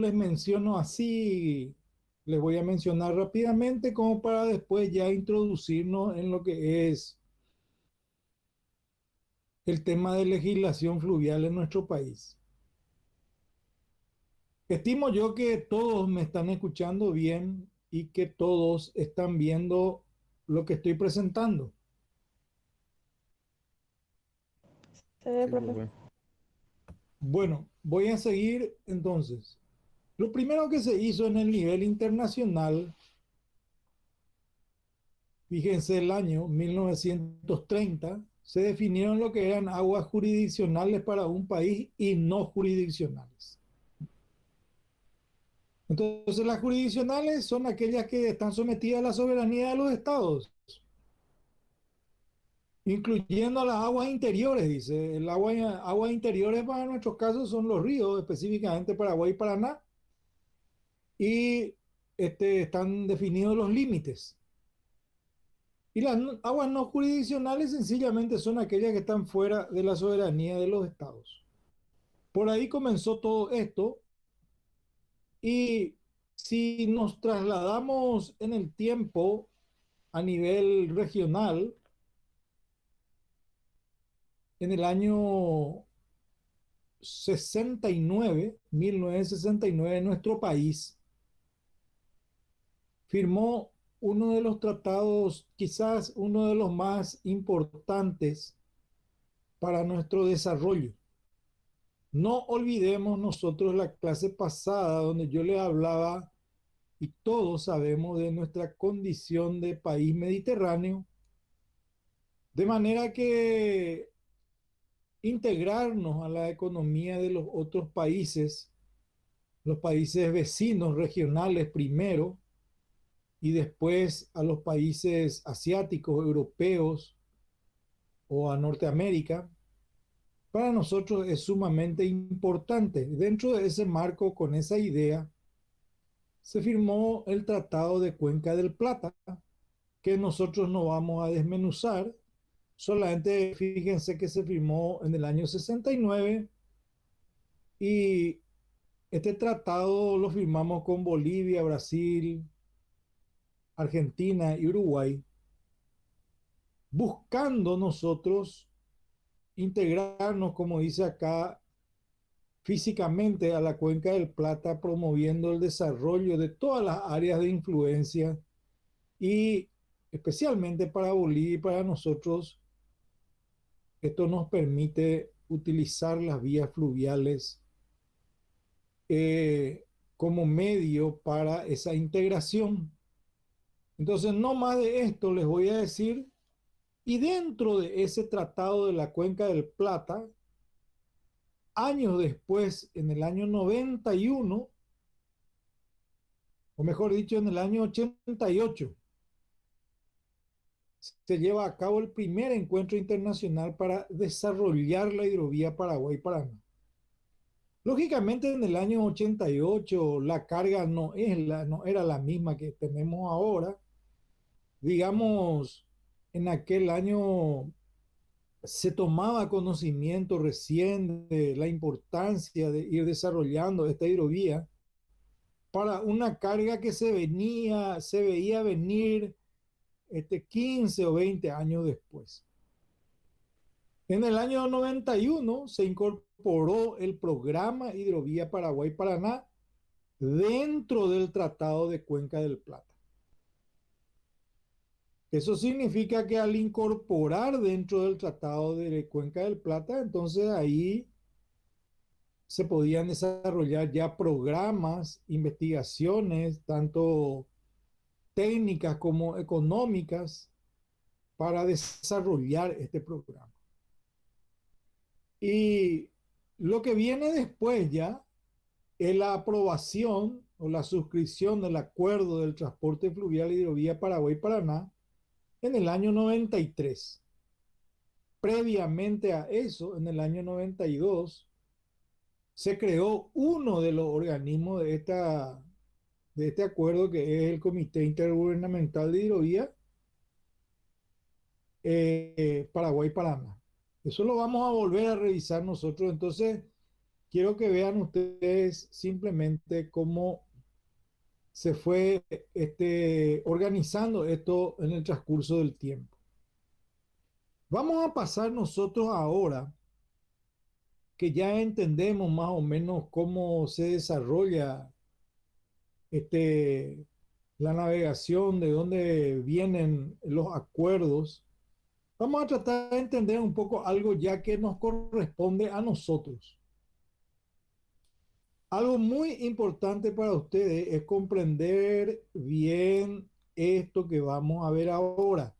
les menciono así, les voy a mencionar rápidamente como para después ya introducirnos en lo que es el tema de legislación fluvial en nuestro país. Estimo yo que todos me están escuchando bien y que todos están viendo lo que estoy presentando. Se ve, Sí, profe. profe. Bueno, voy a seguir entonces. Lo primero que se hizo en el nivel internacional, fíjense el año 1930, se definieron lo que eran aguas jurisdiccionales para un país y no jurisdiccionales. Entonces las jurisdiccionales son aquellas que están sometidas a la soberanía de los estados, incluyendo las aguas interiores, dice. Aguas interiores para nuestros casos son los ríos, específicamente Paraguay y Paraná, y están definidos los límites. Y las aguas no jurisdiccionales sencillamente son aquellas que están fuera de la soberanía de los estados. Por ahí comenzó todo esto y si nos trasladamos en el tiempo a nivel regional, en el año 69, 1969, nuestro país firmó uno de los tratados, quizás uno de los más importantes para nuestro desarrollo. No olvidemos nosotros la clase pasada donde yo le hablaba y todos sabemos de nuestra condición de país mediterráneo, de manera que integrarnos a la economía de los otros países, los países vecinos regionales primero y después a los países asiáticos, europeos o a Norteamérica, para nosotros es sumamente importante. Dentro de ese marco, con esa idea, se firmó el Tratado de Cuenca del Plata, que nosotros no vamos a desmenuzar, solamente fíjense que se firmó en el año 69 y este tratado lo firmamos con Bolivia, Brasil, Argentina y Uruguay, buscando nosotros integrarnos, como dice acá, físicamente a la Cuenca del Plata, promoviendo el desarrollo de todas las áreas de influencia y especialmente para Bolivia y para nosotros, esto nos permite utilizar las vías fluviales eh, como medio para esa integración. Entonces, no más de esto les voy a decir, y dentro de ese tratado de la Cuenca del Plata, años después, en el año 91, o mejor dicho, en el año 88, se lleva a cabo el primer encuentro internacional para desarrollar la hidrovía Paraguay-Paraná. Lógicamente en el año 88 la carga no era la misma que tenemos ahora. Digamos, en aquel año se tomaba conocimiento recién de la importancia de ir desarrollando esta hidrovía para una carga que se veía venir 15 o 20 años después. En el año 91 se incorporó el programa Hidrovía Paraguay-Paraná dentro del Tratado de Cuenca del Plata. Eso significa que al incorporar dentro del Tratado de Cuenca del Plata, entonces ahí se podían desarrollar ya programas, investigaciones, tanto técnicas como económicas, para desarrollar este programa. Y lo que viene después ya es la aprobación o la suscripción del acuerdo del transporte fluvial hidrovía Paraguay-Paraná en el año 93. Previamente a eso, en el año 92, se creó uno de los organismos de este acuerdo, que es el Comité Intergubernamental de Hidrovía Paraguay-Paraná. Eso lo vamos a volver a revisar nosotros. Entonces, quiero que vean ustedes simplemente cómo se fue organizando esto en el transcurso del tiempo. Vamos a pasar nosotros ahora, que ya entendemos más o menos cómo se desarrolla este, la navegación, de dónde vienen los acuerdos. Vamos a tratar de entender un poco algo ya que nos corresponde a nosotros. Algo muy importante para ustedes es comprender bien esto que vamos a ver ahora.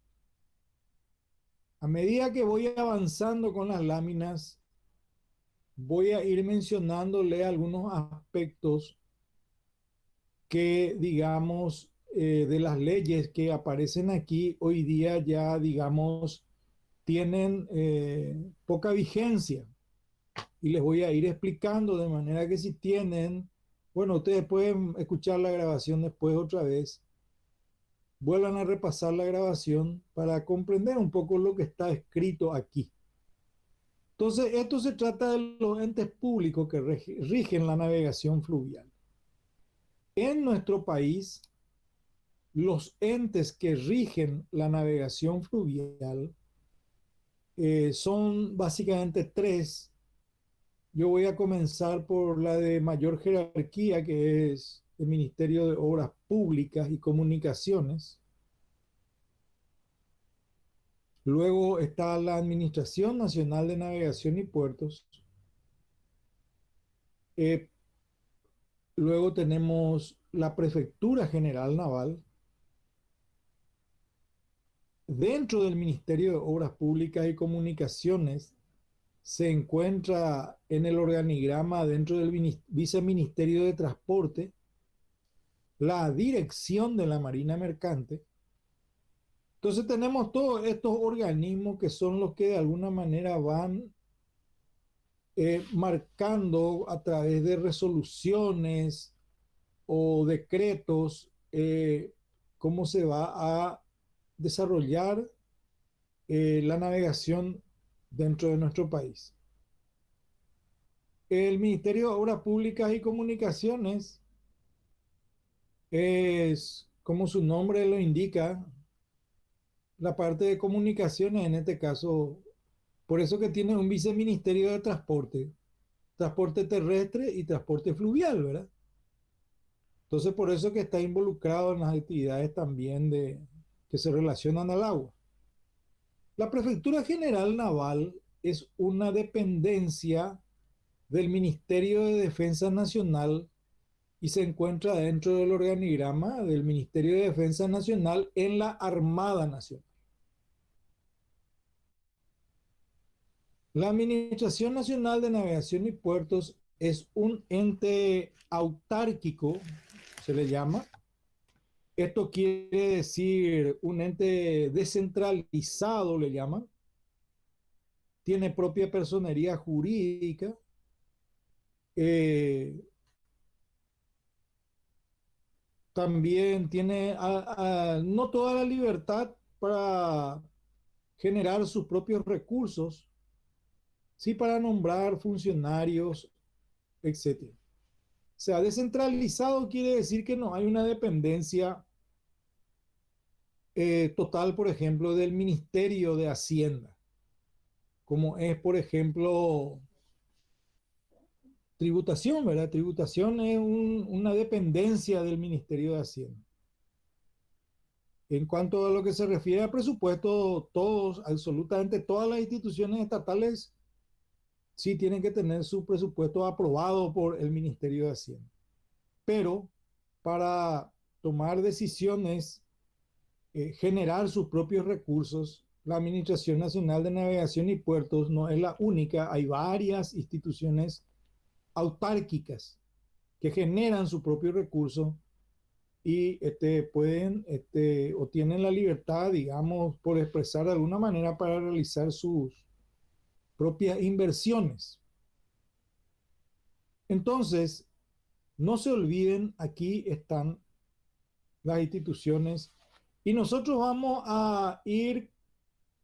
A medida que voy avanzando con las láminas, voy a ir mencionándole algunos aspectos que, digamos, de las leyes que aparecen aquí hoy día ya, digamos, tienen poca vigencia. Y les voy a ir explicando de manera que si tienen, bueno, ustedes pueden escuchar la grabación después otra vez, vuelvan a repasar la grabación para comprender un poco lo que está escrito aquí. Entonces, esto se trata de los entes públicos que rigen la navegación fluvial. En nuestro país, los entes que rigen la navegación fluvial son básicamente tres. Yo voy a comenzar por la de mayor jerarquía, que es el Ministerio de Obras Públicas y Comunicaciones. Luego está la Administración Nacional de Navegación y Puertos. Eh, Luego tenemos la Prefectura General Naval. Dentro del Ministerio de Obras Públicas y Comunicaciones se encuentra en el organigrama dentro del Viceministerio de Transporte la Dirección de la Marina Mercante. Entonces tenemos todos estos organismos que son los que de alguna manera van marcando a través de resoluciones o decretos cómo se va a desarrollar la navegación dentro de nuestro país. El Ministerio de Obras Públicas y Comunicaciones es, como su nombre lo indica, la parte de comunicaciones, en este caso, por eso que tiene un viceministerio de transporte, transporte terrestre y transporte fluvial, ¿verdad? Entonces, por eso que está involucrado en las actividades también que se relacionan al agua. La Prefectura General Naval es una dependencia del Ministerio de Defensa Nacional y se encuentra dentro del organigrama del Ministerio de Defensa Nacional en la Armada Nacional. La Administración Nacional de Navegación y Puertos es un ente autárquico, se le llama. Esto quiere decir un ente descentralizado, le llaman. Tiene propia personería jurídica. Eh, También tiene no toda la libertad para generar sus propios recursos, sí para nombrar funcionarios, etcétera. O sea, descentralizado quiere decir que no hay una dependencia total, por ejemplo, del Ministerio de Hacienda, como es, por ejemplo, tributación, ¿verdad? Tributación es una dependencia del Ministerio de Hacienda. En cuanto a lo que se refiere a presupuesto, todos, absolutamente todas las instituciones estatales sí tienen que tener su presupuesto aprobado por el Ministerio de Hacienda. Pero para tomar decisiones, generar sus propios recursos, la Administración Nacional de Navegación y Puertos no es la única, hay varias instituciones autárquicas que generan su propio recurso y pueden o tienen la libertad, digamos, por expresar de alguna manera para realizar sus propias inversiones. Entonces, no se olviden, aquí están las instituciones y nosotros vamos a ir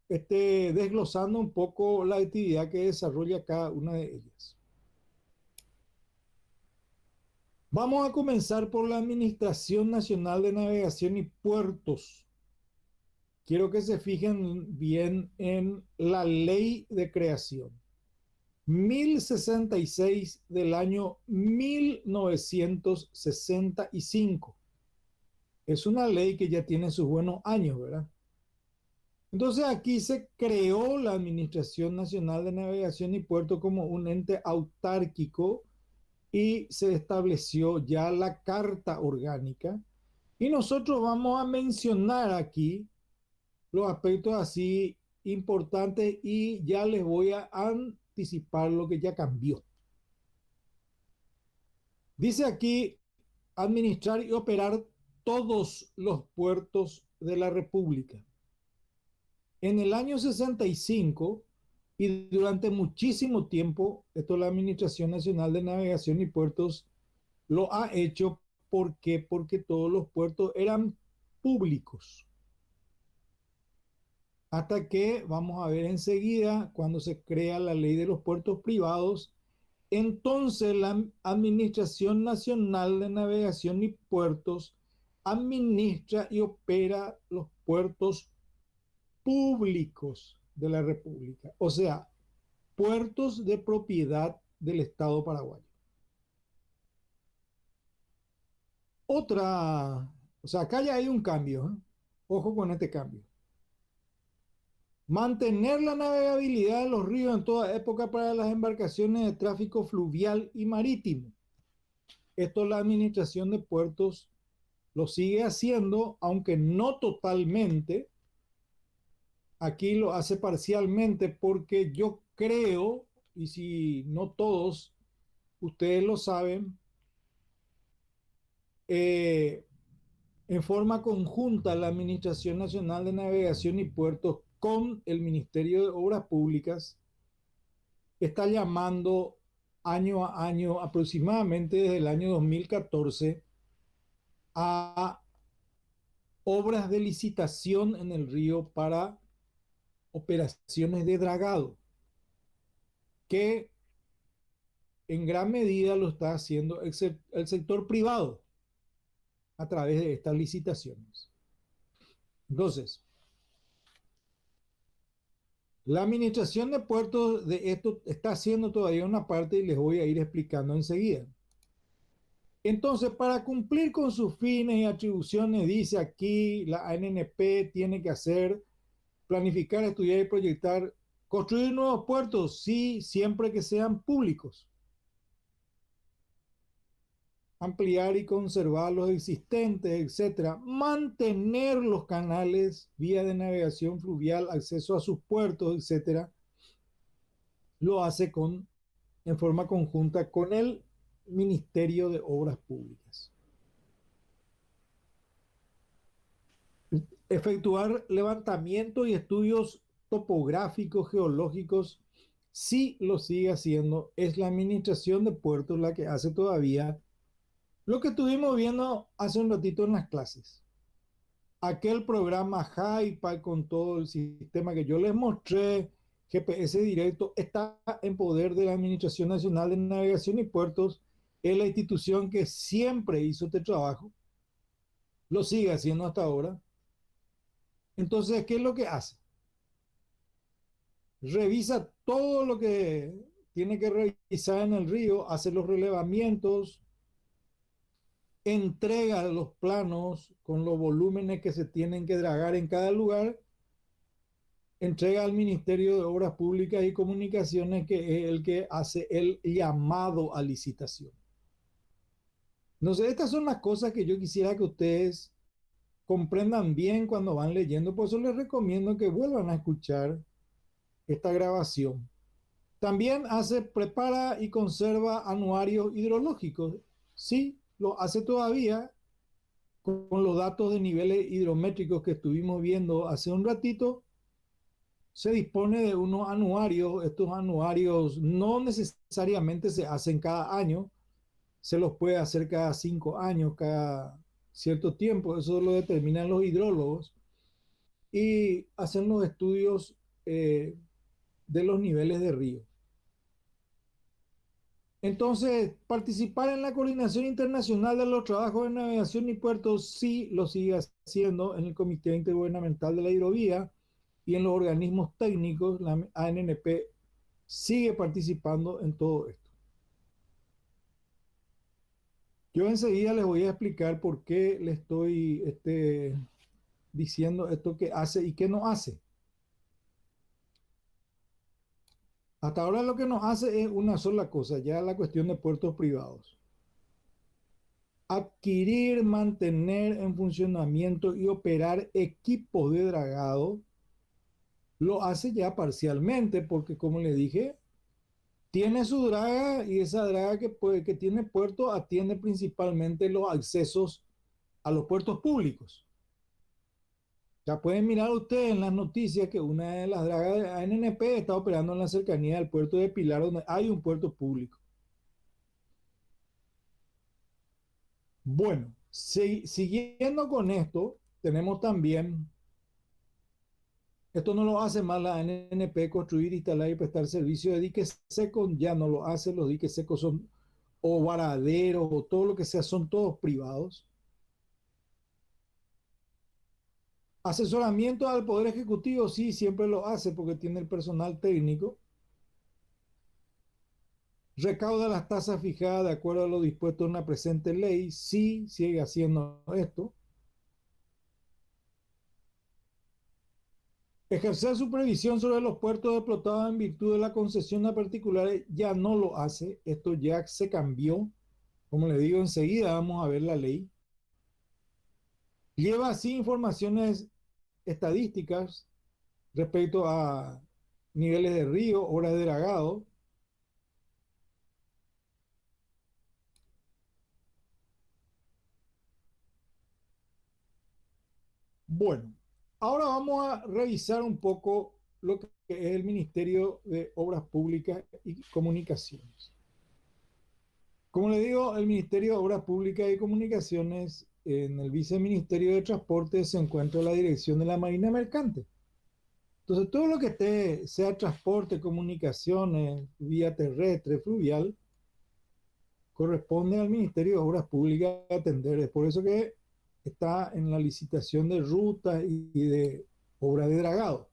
desglosando un poco la actividad que desarrolla cada una de ellas. Vamos a comenzar por la Administración Nacional de Navegación y Puertos. Quiero que se fijen bien en la ley de creación. 1066 del año 1965. Es una ley que ya tiene sus buenos años, ¿verdad? Entonces aquí se creó la Administración Nacional de Navegación y Puerto como un ente autárquico y se estableció ya la Carta Orgánica. Y nosotros vamos a mencionar aquí los aspectos así importantes y ya les voy a anticipar lo que ya cambió. Dice aquí administrar y operar todos los puertos de la República. En el año 65 y durante muchísimo tiempo, esto la Administración Nacional de Navegación y Puertos lo ha hecho. ¿Por qué? Porque todos los puertos eran públicos. Hasta que, vamos a ver enseguida, cuando se crea la ley de los puertos privados, entonces la Administración Nacional de Navegación y Puertos administra y opera los puertos públicos de la República, o sea, puertos de propiedad del Estado paraguayo. O sea, acá ya hay un cambio, ¿eh? Ojo con este cambio. Mantener la navegabilidad de los ríos en toda época para las embarcaciones de tráfico fluvial y marítimo. Esto la Administración de Puertos lo sigue haciendo, aunque no totalmente. Aquí lo hace parcialmente porque yo creo, y si no todos, ustedes lo saben, eh, en forma conjunta la Administración Nacional de Navegación y Puertos con el Ministerio de Obras Públicas está llamando año a año, aproximadamente desde el año 2014, a obras de licitación en el río para operaciones de dragado, que en gran medida lo está haciendo el sector privado a través de estas licitaciones. Entonces, la administración de puertos de esto está haciendo todavía una parte y les voy a ir explicando enseguida. Entonces, para cumplir con sus fines y atribuciones, dice aquí la ANNP tiene que hacer, planificar, estudiar y proyectar, construir nuevos puertos, sí, siempre que sean públicos. Ampliar y conservar los existentes, etcétera. Mantener los canales, vías de navegación fluvial, acceso a sus puertos, etcétera. Lo hace en forma conjunta con el Ministerio de Obras Públicas. Efectuar levantamientos y estudios topográficos, geológicos, sí lo sigue haciendo. Es la Administración de Puertos la que hace todavía lo que estuvimos viendo hace un ratito en las clases. Aquel programa HiPi con todo el sistema que yo les mostré, GPS directo, está en poder de la Administración Nacional de Navegación y Puertos. Es la institución que siempre hizo este trabajo, lo sigue haciendo hasta ahora. Entonces, ¿qué es lo que hace? Revisa todo lo que tiene que revisar en el río, hace los relevamientos, entrega los planos con los volúmenes que se tienen que dragar en cada lugar, entrega al Ministerio de Obras Públicas y Comunicaciones, que es el que hace el llamado a licitación. Entonces, estas son las cosas que yo quisiera que ustedes comprendan bien cuando van leyendo. Por eso les recomiendo que vuelvan a escuchar esta grabación. También prepara y conserva anuarios hidrológicos. Sí, lo hace todavía con los datos de niveles hidrométricos que estuvimos viendo hace un ratito. Se dispone de unos anuarios. Estos anuarios no necesariamente se hacen cada año, se los puede hacer cada 5 años, cada cierto tiempo. Eso lo determinan los hidrólogos y hacen los estudios de los niveles de río. Entonces, participar en la coordinación internacional de los trabajos de navegación y puertos sí lo sigue haciendo en el Comité Intergubernamental de la Hidrovía y en los organismos técnicos, la ANNP sigue participando en todo esto. Yo enseguida les voy a explicar por qué le estoy diciendo esto que hace y qué no hace. Hasta ahora lo que nos hace es una sola cosa, ya la cuestión de puertos privados. Adquirir, mantener en funcionamiento y operar equipos de dragado lo hace ya parcialmente, porque como le dije, tiene su draga y esa draga que tiene puerto atiende principalmente los accesos a los puertos públicos. Ya pueden mirar ustedes en las noticias que una de las dragas de ANNP está operando en la cercanía del puerto de Pilar, donde hay un puerto público. Bueno, siguiendo con esto, tenemos también, esto no lo hace más la ANNP, construir, instalar y prestar servicio de diques secos, ya no lo hace, los diques secos son o varaderos o todo lo que sea, son todos privados. Asesoramiento al Poder Ejecutivo, sí, siempre lo hace porque tiene el personal técnico. Recauda las tasas fijadas de acuerdo a lo dispuesto en la presente ley, sí, sigue haciendo esto. Ejercer supervisión sobre los puertos explotados en virtud de la concesión a particulares ya no lo hace, esto ya se cambió. Como le digo, enseguida vamos a ver la ley. Lleva así informaciones estadísticas respecto a niveles de río, horas de dragado. Bueno, ahora vamos a revisar un poco lo que es el Ministerio de Obras Públicas y Comunicaciones. Como le digo, el Ministerio de Obras Públicas y Comunicaciones, en el Viceministerio de Transporte se encuentra la Dirección de la Marina Mercante. Entonces, todo lo que sea transporte, comunicaciones, vía terrestre, fluvial, corresponde al Ministerio de Obras Públicas atender. Es por eso que está en la licitación de rutas y de obras de dragado.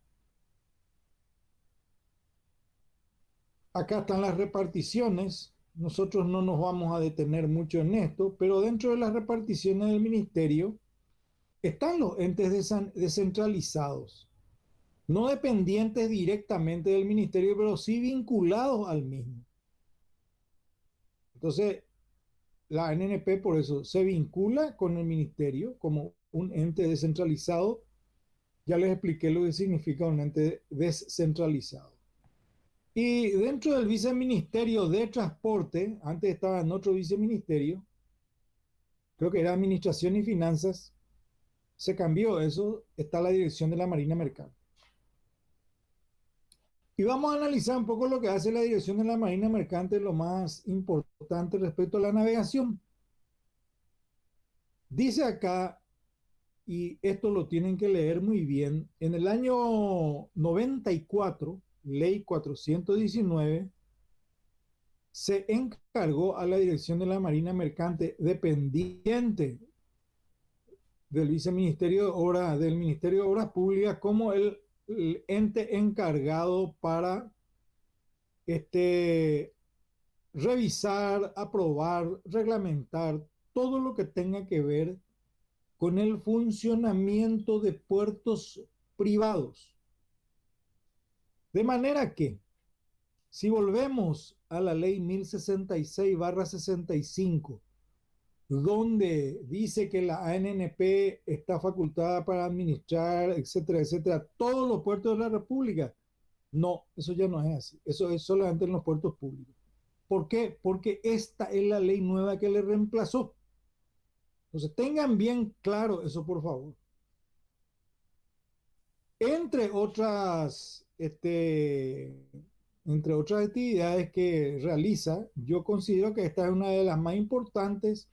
Acá están las reparticiones. Nosotros no nos vamos a detener mucho en esto, pero dentro de las reparticiones del ministerio están los entes descentralizados, no dependientes directamente del ministerio, pero sí vinculados al mismo. Entonces, la ANNP por eso se vincula con el ministerio como un ente descentralizado. Ya les expliqué lo que significa un ente descentralizado. Y dentro del viceministerio de transporte, antes estaba en otro viceministerio, creo que era administración y finanzas, se cambió eso, está la dirección de la Marina Mercante. Y vamos a analizar un poco lo que hace la dirección de la Marina Mercante, lo más importante respecto a la navegación. Dice acá, y esto lo tienen que leer muy bien, en el año 94, ley 419, se encargó a la dirección de la Marina Mercante, dependiente del Viceministerio de Obras, del Ministerio de Obras Públicas, como el ente encargado para este, revisar, aprobar, reglamentar todo lo que tenga que ver con el funcionamiento de puertos privados. De manera que, si volvemos a la ley 1066/65, donde dice que la ANNP está facultada para administrar, etcétera, etcétera, todos los puertos de la República. No, eso ya no es así. Eso es solamente en los puertos públicos. ¿Por qué? Porque esta es la ley nueva que le reemplazó. Entonces, tengan bien claro eso, por favor. Entre otras, entre otras actividades que realiza, yo considero que esta es una de las más importantes.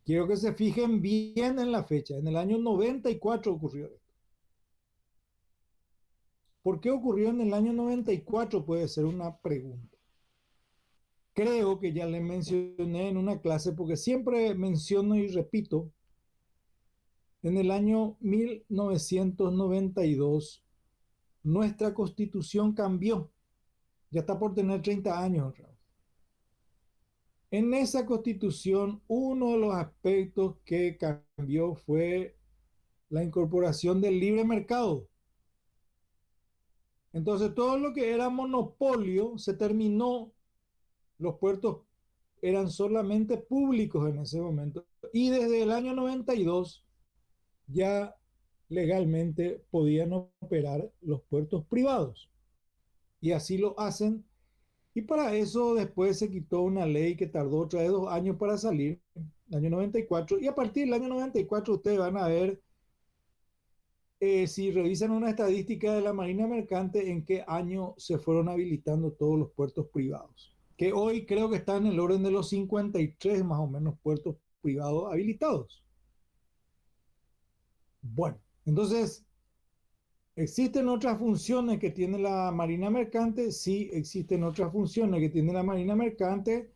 Quiero que se fijen bien en la fecha. En el año 94 ocurrió esto. ¿Por qué ocurrió en el año 94? Puede ser una pregunta. creo que ya le mencioné en una clase, porque siempre menciono y repito, en el año 1992 nuestra constitución cambió, ya está por tener 30 años. En esa constitución, uno de los aspectos que cambió fue la incorporación del libre mercado. Entonces, todo lo que era monopolio se terminó, los puertos eran solamente públicos en ese momento. Y desde el año 92 ya legalmente podían operar los puertos privados. Y así lo hacen. Y para eso después se quitó una ley que tardó otra vez 2 años para salir, el año 94. Y a partir del año 94 ustedes van a ver, si revisan una estadística de la Marina Mercante, en qué año se fueron habilitando todos los puertos privados. Que hoy creo que están en el orden de los 53 más o menos puertos privados habilitados. Bueno, entonces, ¿existen otras funciones que tiene la Marina Mercante? Sí, existen otras funciones que tiene la Marina Mercante.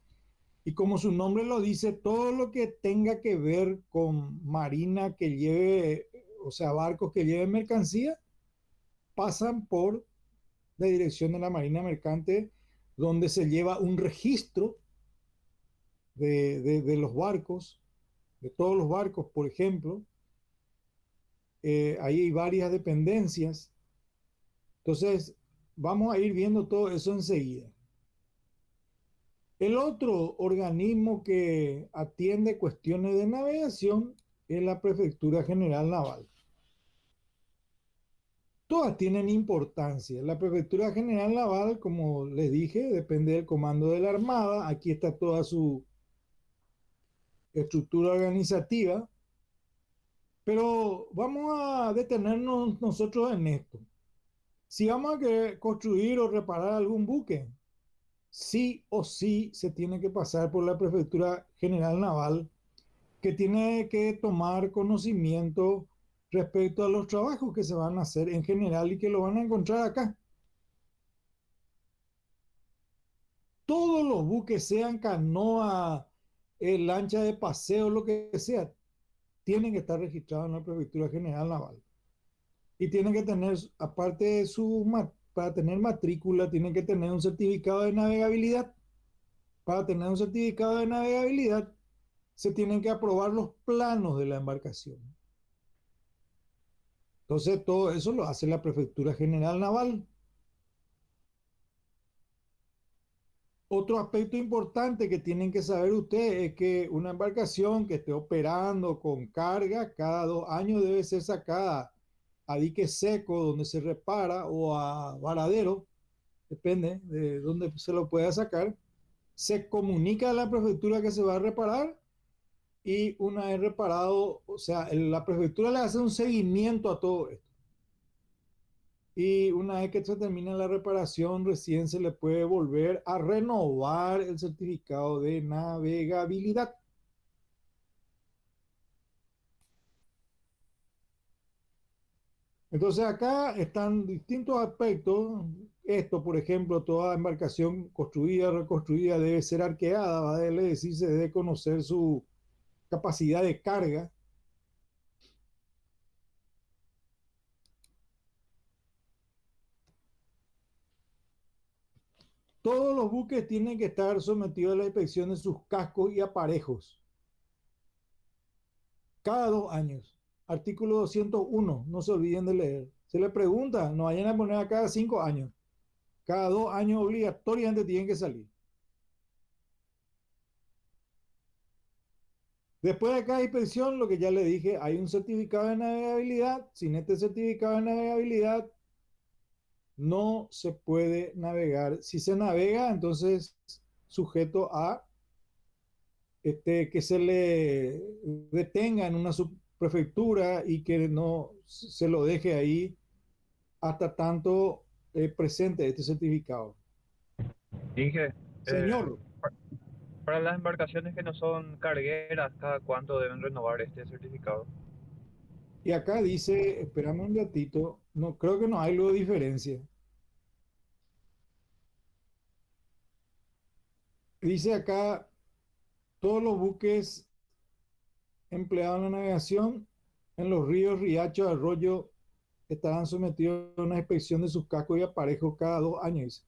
Y como su nombre lo dice, todo lo que tenga que ver con marina que lleve, o sea, barcos que lleven mercancía, pasan por la dirección de la Marina Mercante, donde se lleva un registro de los barcos, de todos los barcos, por ejemplo. Ahí hay varias dependencias. Entonces, vamos a ir viendo todo eso enseguida. El otro organismo que atiende cuestiones de navegación es la Prefectura General Naval. Todas tienen importancia. La Prefectura General Naval, como les dije, depende del comando de la Armada. Aquí está toda su estructura organizativa. Pero vamos a detenernos nosotros en esto. Si vamos a querer construir o reparar algún buque, sí o sí se tiene que pasar por la Prefectura General Naval, que tiene que tomar conocimiento respecto a los trabajos que se van a hacer en general y que lo van a encontrar acá. Todos los buques, sean canoa, lancha de paseo, lo que sea, tienen que estar registrados en la Prefectura General Naval. Y tienen que tener, aparte de para tener matrícula, tienen que tener un certificado de navegabilidad. Para tener un certificado de navegabilidad, se tienen que aprobar los planos de la embarcación. Entonces, todo eso lo hace la Prefectura General Naval. Otro aspecto importante que tienen que saber ustedes es que una embarcación que esté operando con carga cada 2 años debe ser sacada a dique seco donde se repara o a varadero, depende de dónde se lo pueda sacar. Se comunica a la prefectura que se va a reparar y una vez reparado, o sea, la prefectura le hace un seguimiento a todo esto. Y una vez que se termina la reparación, recién se le puede volver a renovar el certificado de navegabilidad. Entonces acá están distintos aspectos. Esto, por ejemplo, toda embarcación construida, reconstruida debe ser arqueada, va a decir, se debe conocer su capacidad de carga. Todos los buques tienen que estar sometidos a la inspección de sus cascos y aparejos cada 2 años. Artículo 201, no se olviden de leer. Se le pregunta, no vayan a poner a cada 5 años. Cada 2 años obligatoriamente tienen que salir. Después de cada inspección, lo que ya le dije, hay un certificado de navegabilidad. Sin este certificado de navegabilidad, no se puede navegar. Si se navega, entonces sujeto a que se le detenga en una subprefectura y que no se lo deje ahí hasta tanto presente este certificado. Dije, Señor, pa- para las embarcaciones que no son cargueras, ¿cada cuánto deben renovar este certificado? y acá dice, espérame un ratito, no creo que no hay luego diferencia. Dice acá, todos los buques empleados en la navegación en los ríos, riachos, arroyos estarán sometidos a una inspección de sus cascos y aparejos cada 2 años. Dice.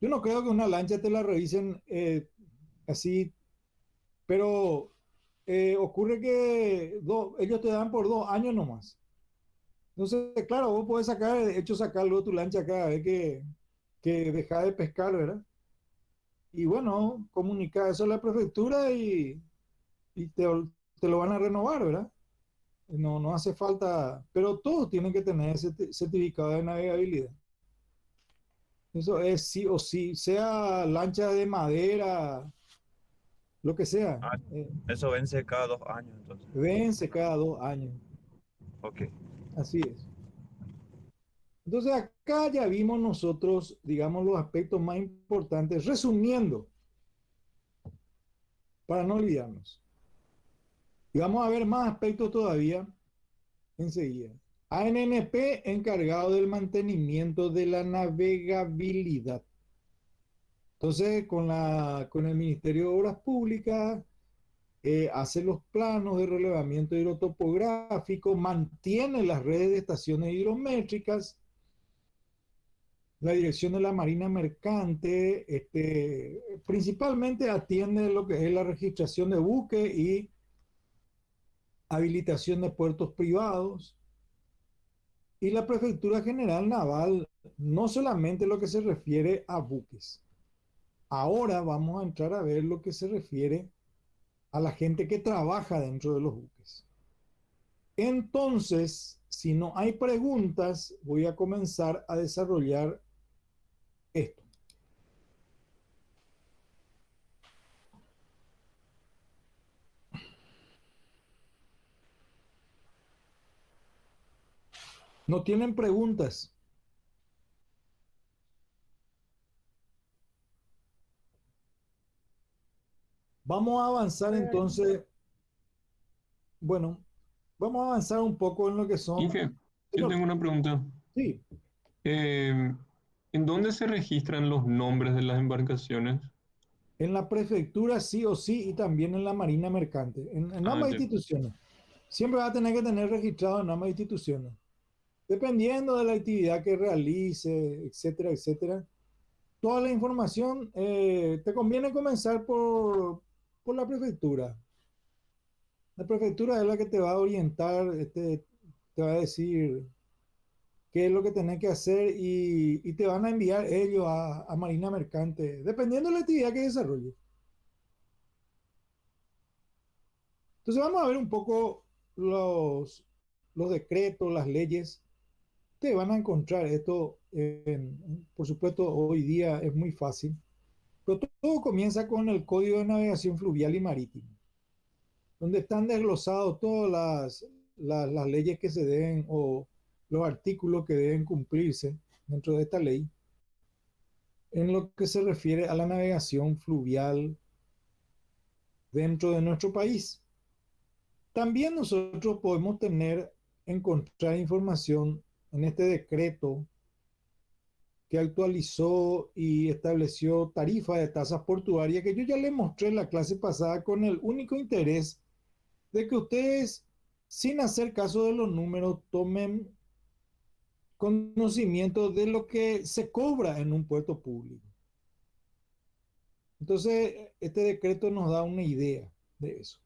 Yo no creo que una lancha te la revisen así, pero ocurre que ellos te dan por 2 años nomás. Entonces, claro, vos podés sacar, de hecho, sacar luego tu lancha cada vez que deja de pescar, ¿verdad? Y bueno, comunicar eso a la prefectura y te lo van a renovar, ¿verdad? No, no hace falta, pero todos tienen que tener ese certificado de navegabilidad. Eso es sí o sí, sea lancha de madera, lo que sea, Ah, eso vence cada 2 años, entonces. vence cada 2 años, Ok. así es. Entonces acá ya vimos nosotros, digamos, los aspectos más importantes, resumiendo, para no olvidarnos. Y vamos a ver más aspectos todavía enseguida. ANNP encargado del mantenimiento de la navegabilidad. Entonces, con el Ministerio de Obras Públicas, hace los planos de relevamiento hidrotopográfico, mantiene las redes de estaciones hidrométricas, la dirección de la Marina Mercante, principalmente atiende lo que es la registración de buques y habilitación de puertos privados. Y la Prefectura General Naval, no solamente lo que se refiere a buques. Ahora vamos a entrar a ver lo que se refiere a la gente que trabaja dentro de los buques. Entonces, si no hay preguntas, voy a comenzar a desarrollar esto. ¿No tienen preguntas? Vamos a avanzar entonces, bueno, vamos a avanzar un poco en lo que son... Inge, yo tengo una pregunta. Sí, Eh, ¿En dónde se registran los nombres de las embarcaciones? en la prefectura sí o sí y también en la Marina Mercante, en Ah, ambas ya. instituciones. Siempre va a tener que tener registrado en ambas instituciones. Dependiendo de la actividad que realice, etcétera, etcétera. Toda la información, te conviene comenzar por la prefectura. La prefectura es la que te va a orientar, te va a decir qué es lo que tenés que hacer y te van a enviar ellos a Marina Mercante, dependiendo de la actividad que desarrolle. Entonces vamos a ver un poco los decretos, las leyes. Te van a encontrar esto, por supuesto, hoy día es muy fácil, pero todo comienza con el Código de Navegación Fluvial y Marítimo, donde están desglosados todas las leyes que se deben o los artículos que deben cumplirse dentro de esta ley en lo que se refiere a la navegación fluvial dentro de nuestro país. También nosotros podemos encontrar información en este decreto que actualizó y estableció tarifa de tasas portuarias que yo ya les mostré en la clase pasada con el único interés de que ustedes, sin hacer caso de los números, tomen conocimiento de lo que se cobra en un puerto público. Entonces, este decreto nos da una idea de eso.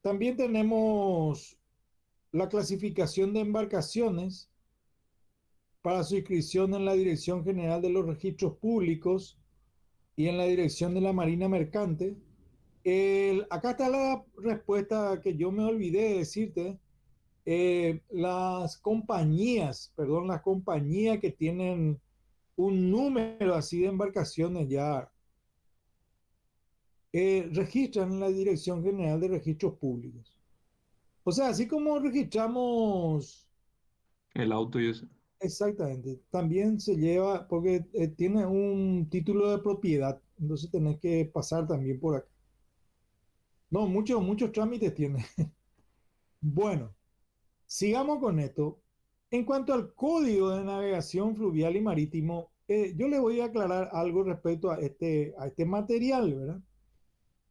También tenemos la clasificación de embarcaciones para su inscripción en la Dirección General de los Registros Públicos y en la Dirección de la Marina Mercante. Acá está la respuesta que yo me olvidé de decirte. Las compañías que tienen un número así de embarcaciones ya registran en la Dirección General de Registros Públicos. O sea, así como registramos, El auto y eso. exactamente, también se lleva, porque tiene un título de propiedad, entonces tenés que pasar también por acá. No, muchos trámites tiene. Bueno, sigamos con esto. En cuanto al Código de Navegación Fluvial y Marítimo, yo le voy a aclarar algo respecto a este material, ¿verdad?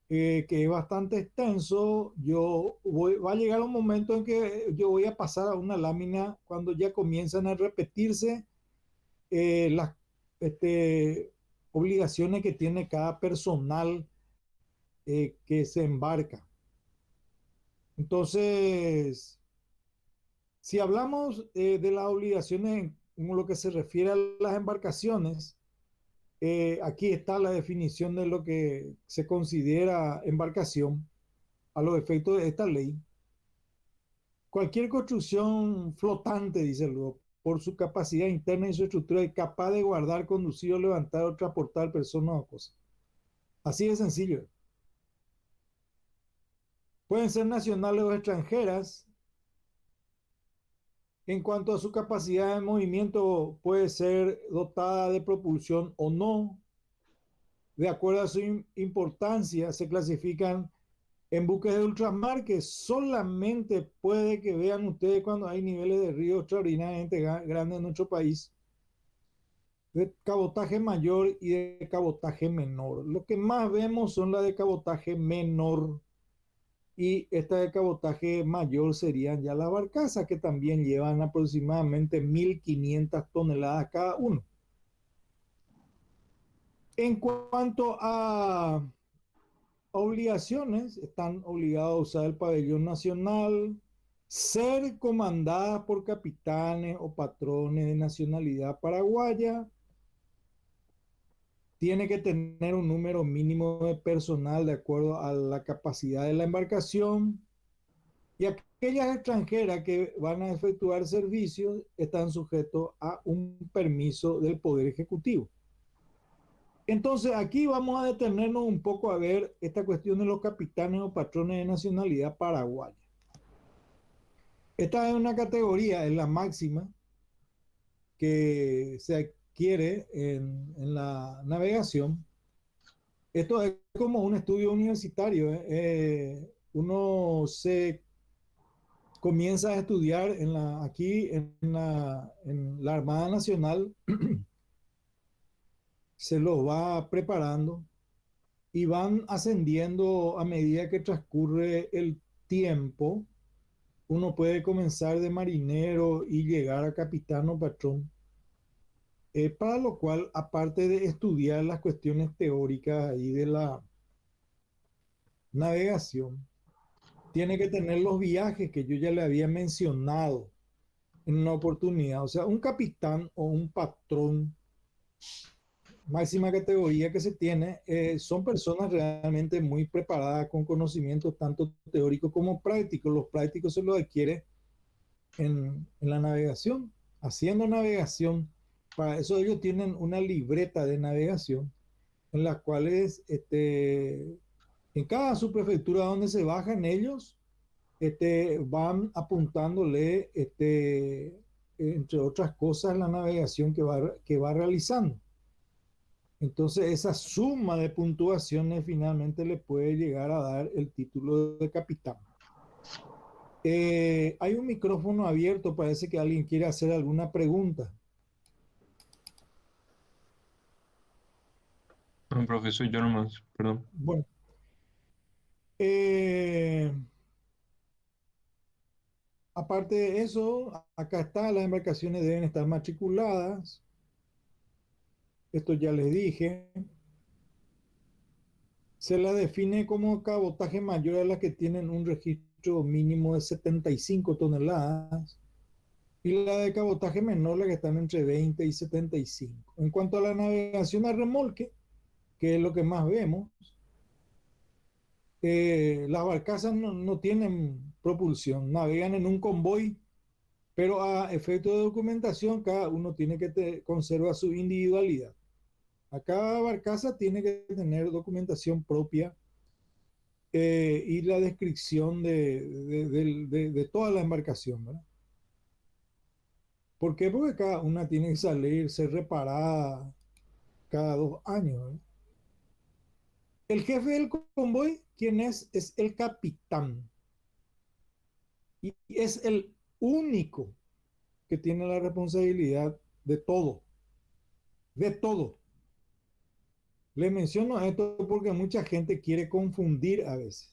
Que es bastante extenso. Va a llegar un momento en que yo voy a pasar a una lámina cuando ya comienzan a repetirse las este, obligaciones que tiene cada personal que se embarca. Entonces, si hablamos de las obligaciones en lo que se refiere a las embarcaciones, aquí está la definición de lo que se considera embarcación a los efectos de esta ley. Cualquier construcción flotante, dice luego, por su capacidad interna y su estructura, es capaz de guardar, conducir o levantar o transportar personas o cosas. Así de sencillo. Pueden ser nacionales o extranjeras. En cuanto a su capacidad de movimiento, puede ser dotada de propulsión o no. De acuerdo a su importancia, se clasifican en buques de ultramar, que solamente puede que vean ustedes cuando hay niveles de río extraordinariamente grandes en nuestro país, de cabotaje mayor y de cabotaje menor. Lo que más vemos son las de cabotaje menor, y esta de cabotaje mayor serían ya las barcazas, que también llevan aproximadamente 1.500 toneladas cada uno. En cuanto a obligaciones, están obligados a usar el pabellón nacional, ser comandadas por capitanes o patrones de nacionalidad paraguaya, tiene que tener un número mínimo de personal de acuerdo a la capacidad de la embarcación, y aquellas extranjeras que van a efectuar servicios están sujetos a un permiso del Poder Ejecutivo. Entonces aquí vamos a detenernos un poco a ver esta cuestión de los capitanes o patrones de nacionalidad paraguaya. Esta es una categoría, es la máxima que se adquiere en la navegación. Esto es como un estudio universitario. Uno se comienza a estudiar aquí en la Armada Nacional, se los va preparando y van ascendiendo a medida que transcurre el tiempo. Uno puede comenzar de marinero y llegar a capitán o patrón, para lo cual, aparte de estudiar las cuestiones teóricas y de la navegación, tiene que tener los viajes que yo ya le había mencionado en una oportunidad. O sea, un capitán o un patrón, máxima categoría que se tiene, son personas realmente muy preparadas con conocimientos tanto teóricos como prácticos. Los prácticos se los adquiere en la navegación, haciendo navegación. Para eso ellos tienen una libreta de navegación en las cuales en cada subprefectura donde se bajan ellos, van apuntándole, entre otras cosas, la navegación que va realizando. Entonces, esa suma de puntuaciones finalmente le puede llegar a dar el título de capitán. Hay un micrófono abierto, parece que alguien quiere hacer alguna pregunta. No, profesor, yo nomás, perdón. Bueno, eh, aparte de eso, acá está, las embarcaciones deben estar matriculadas. Esto ya les dije. Se la define como cabotaje mayor a las que tienen un registro mínimo de 75 toneladas, y la de cabotaje menor, la que están entre 20 y 75. En cuanto a la navegación a remolque, que es lo que más vemos, las barcazas no tienen propulsión, navegan en un convoy, pero a efecto de documentación cada uno tiene que conservar su individualidad. A cada barcaza tiene que tener documentación propia, y la descripción de toda la embarcación, ¿verdad? ¿Por qué? Porque cada una tiene que salir, ser reparada cada 2 años, ¿verdad? El jefe del convoy, ¿quién es? Es el capitán. Y es el único que tiene la responsabilidad de todo. de todo. Le menciono esto porque mucha gente quiere confundir a veces.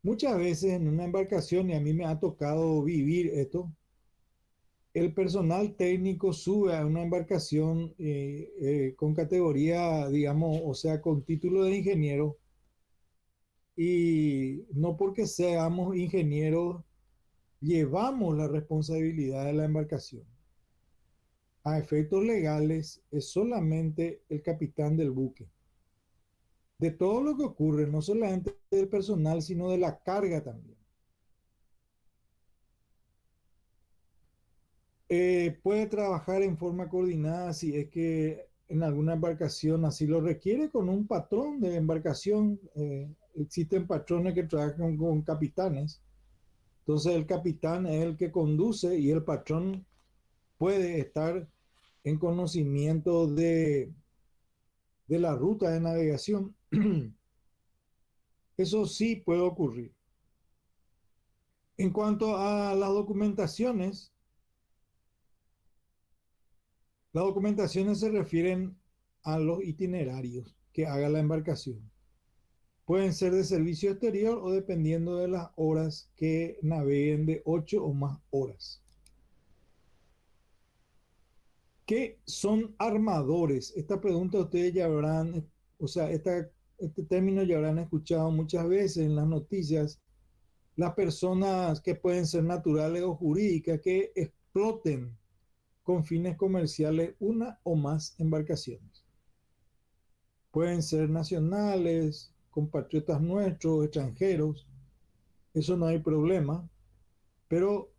Muchas veces en una embarcación, y a mí me ha tocado vivir esto, el personal técnico sube a una embarcación con categoría, digamos, o sea, con título de ingeniero, y no porque seamos ingenieros llevamos la responsabilidad de la embarcación. A efectos legales es solamente el capitán del buque. De todo lo que ocurre, no solamente del personal, sino de la carga también. Puede trabajar en forma coordinada si es que en alguna embarcación así lo requiere con un patrón de embarcación. Existen patrones que trabajan con capitanes. Entonces el capitán es el que conduce y el patrón puede estar en conocimiento de la ruta de navegación. Eso sí puede ocurrir. En cuanto a las documentaciones se refieren a los itinerarios que haga la embarcación. Pueden ser de servicio exterior o dependiendo de las horas que naveguen de 8 o más horas. ¿Qué son armadores? Esta pregunta ustedes ya habrán, o sea, este término ya habrán escuchado muchas veces en las noticias. Las personas que pueden ser naturales o jurídicas que exploten con fines comerciales una o más embarcaciones. Pueden ser nacionales, compatriotas nuestros, extranjeros, eso no hay problema, pero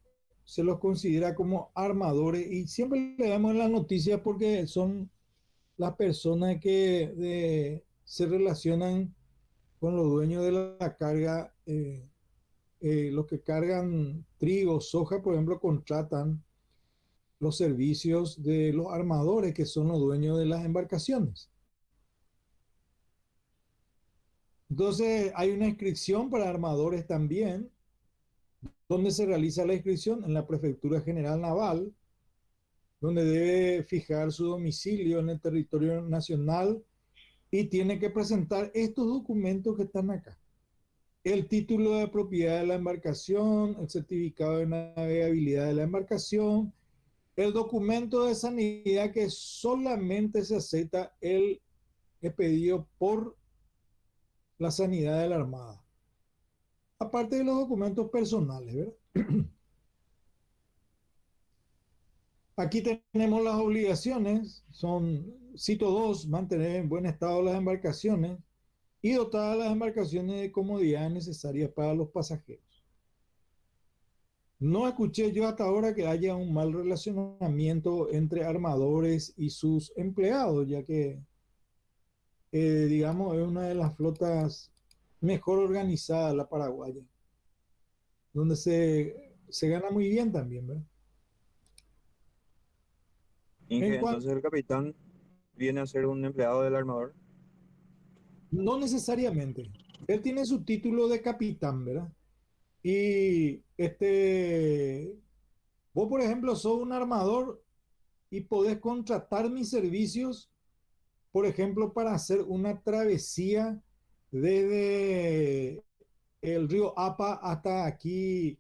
se los considera como armadores y siempre le damos en las noticias porque son las personas que se relacionan con los dueños de la carga, los que cargan trigo, soja, por ejemplo, contratan los servicios de los armadores que son los dueños de las embarcaciones. Entonces hay una inscripción para armadores también. ¿Dónde se realiza la inscripción? En la Prefectura General Naval, donde debe fijar su domicilio en el territorio nacional y tiene que presentar estos documentos que están acá. El título de propiedad de la embarcación, el certificado de navegabilidad de la embarcación, el documento de sanidad que solamente se acepta el expedido por la sanidad de la Armada. Aparte de los documentos personales, ¿verdad? Aquí tenemos las obligaciones, cito dos, mantener en buen estado las embarcaciones y dotar a las embarcaciones de comodidades necesarias para los pasajeros. No escuché yo hasta ahora que haya un mal relacionamiento entre armadores y sus empleados, ya que, digamos, es una de las flotas mejor organizadas, la paraguaya, donde se gana muy bien también, ¿verdad? En Inge, cuanto, entonces el capitán viene a ser un empleado del armador. no necesariamente, él tiene su título de capitán, ¿verdad? Y vos, por ejemplo, sos un armador y podés contratar mis servicios, por ejemplo, para hacer una travesía desde el río Apa hasta aquí,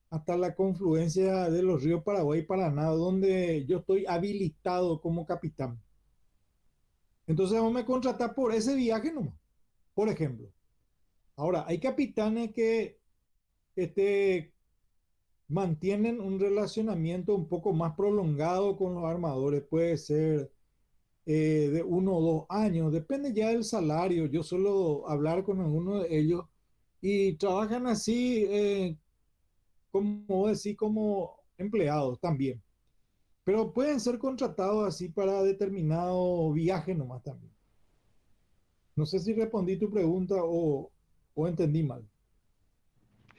hasta la confluencia de los ríos Paraguay y Paraná, donde yo estoy habilitado como capitán. Entonces vos me contratás por ese viaje nomás, por ejemplo. Ahora, hay capitanes que este, mantienen un relacionamiento un poco más prolongado con los armadores, puede ser de 1 o 2 años, depende ya del salario. Yo suelo hablar con alguno de ellos y trabajan así, como decir, como empleados también, pero pueden ser contratados así para determinado viaje nomás también. No sé si respondí tu pregunta o entendí mal.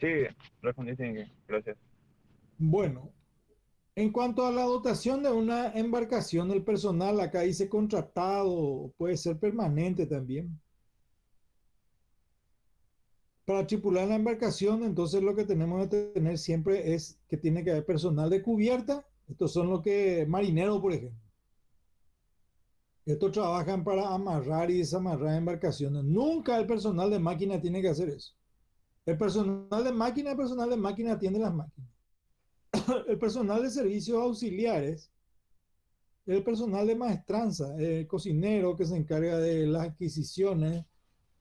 Sí, respondiste, Inge. Gracias. Bueno, en cuanto a la dotación de una embarcación, el personal acá dice contratado, puede ser permanente también. Para tripular la embarcación, entonces lo que tenemos que tener siempre es que tiene que haber personal de cubierta. Estos son los que, marineros, por ejemplo. Estos trabajan para amarrar y desamarrar embarcaciones. Nunca el personal de máquina tiene que hacer eso. El personal de máquina atiende las máquinas. El personal de servicios auxiliares, el personal de maestranza, el cocinero que se encarga de las adquisiciones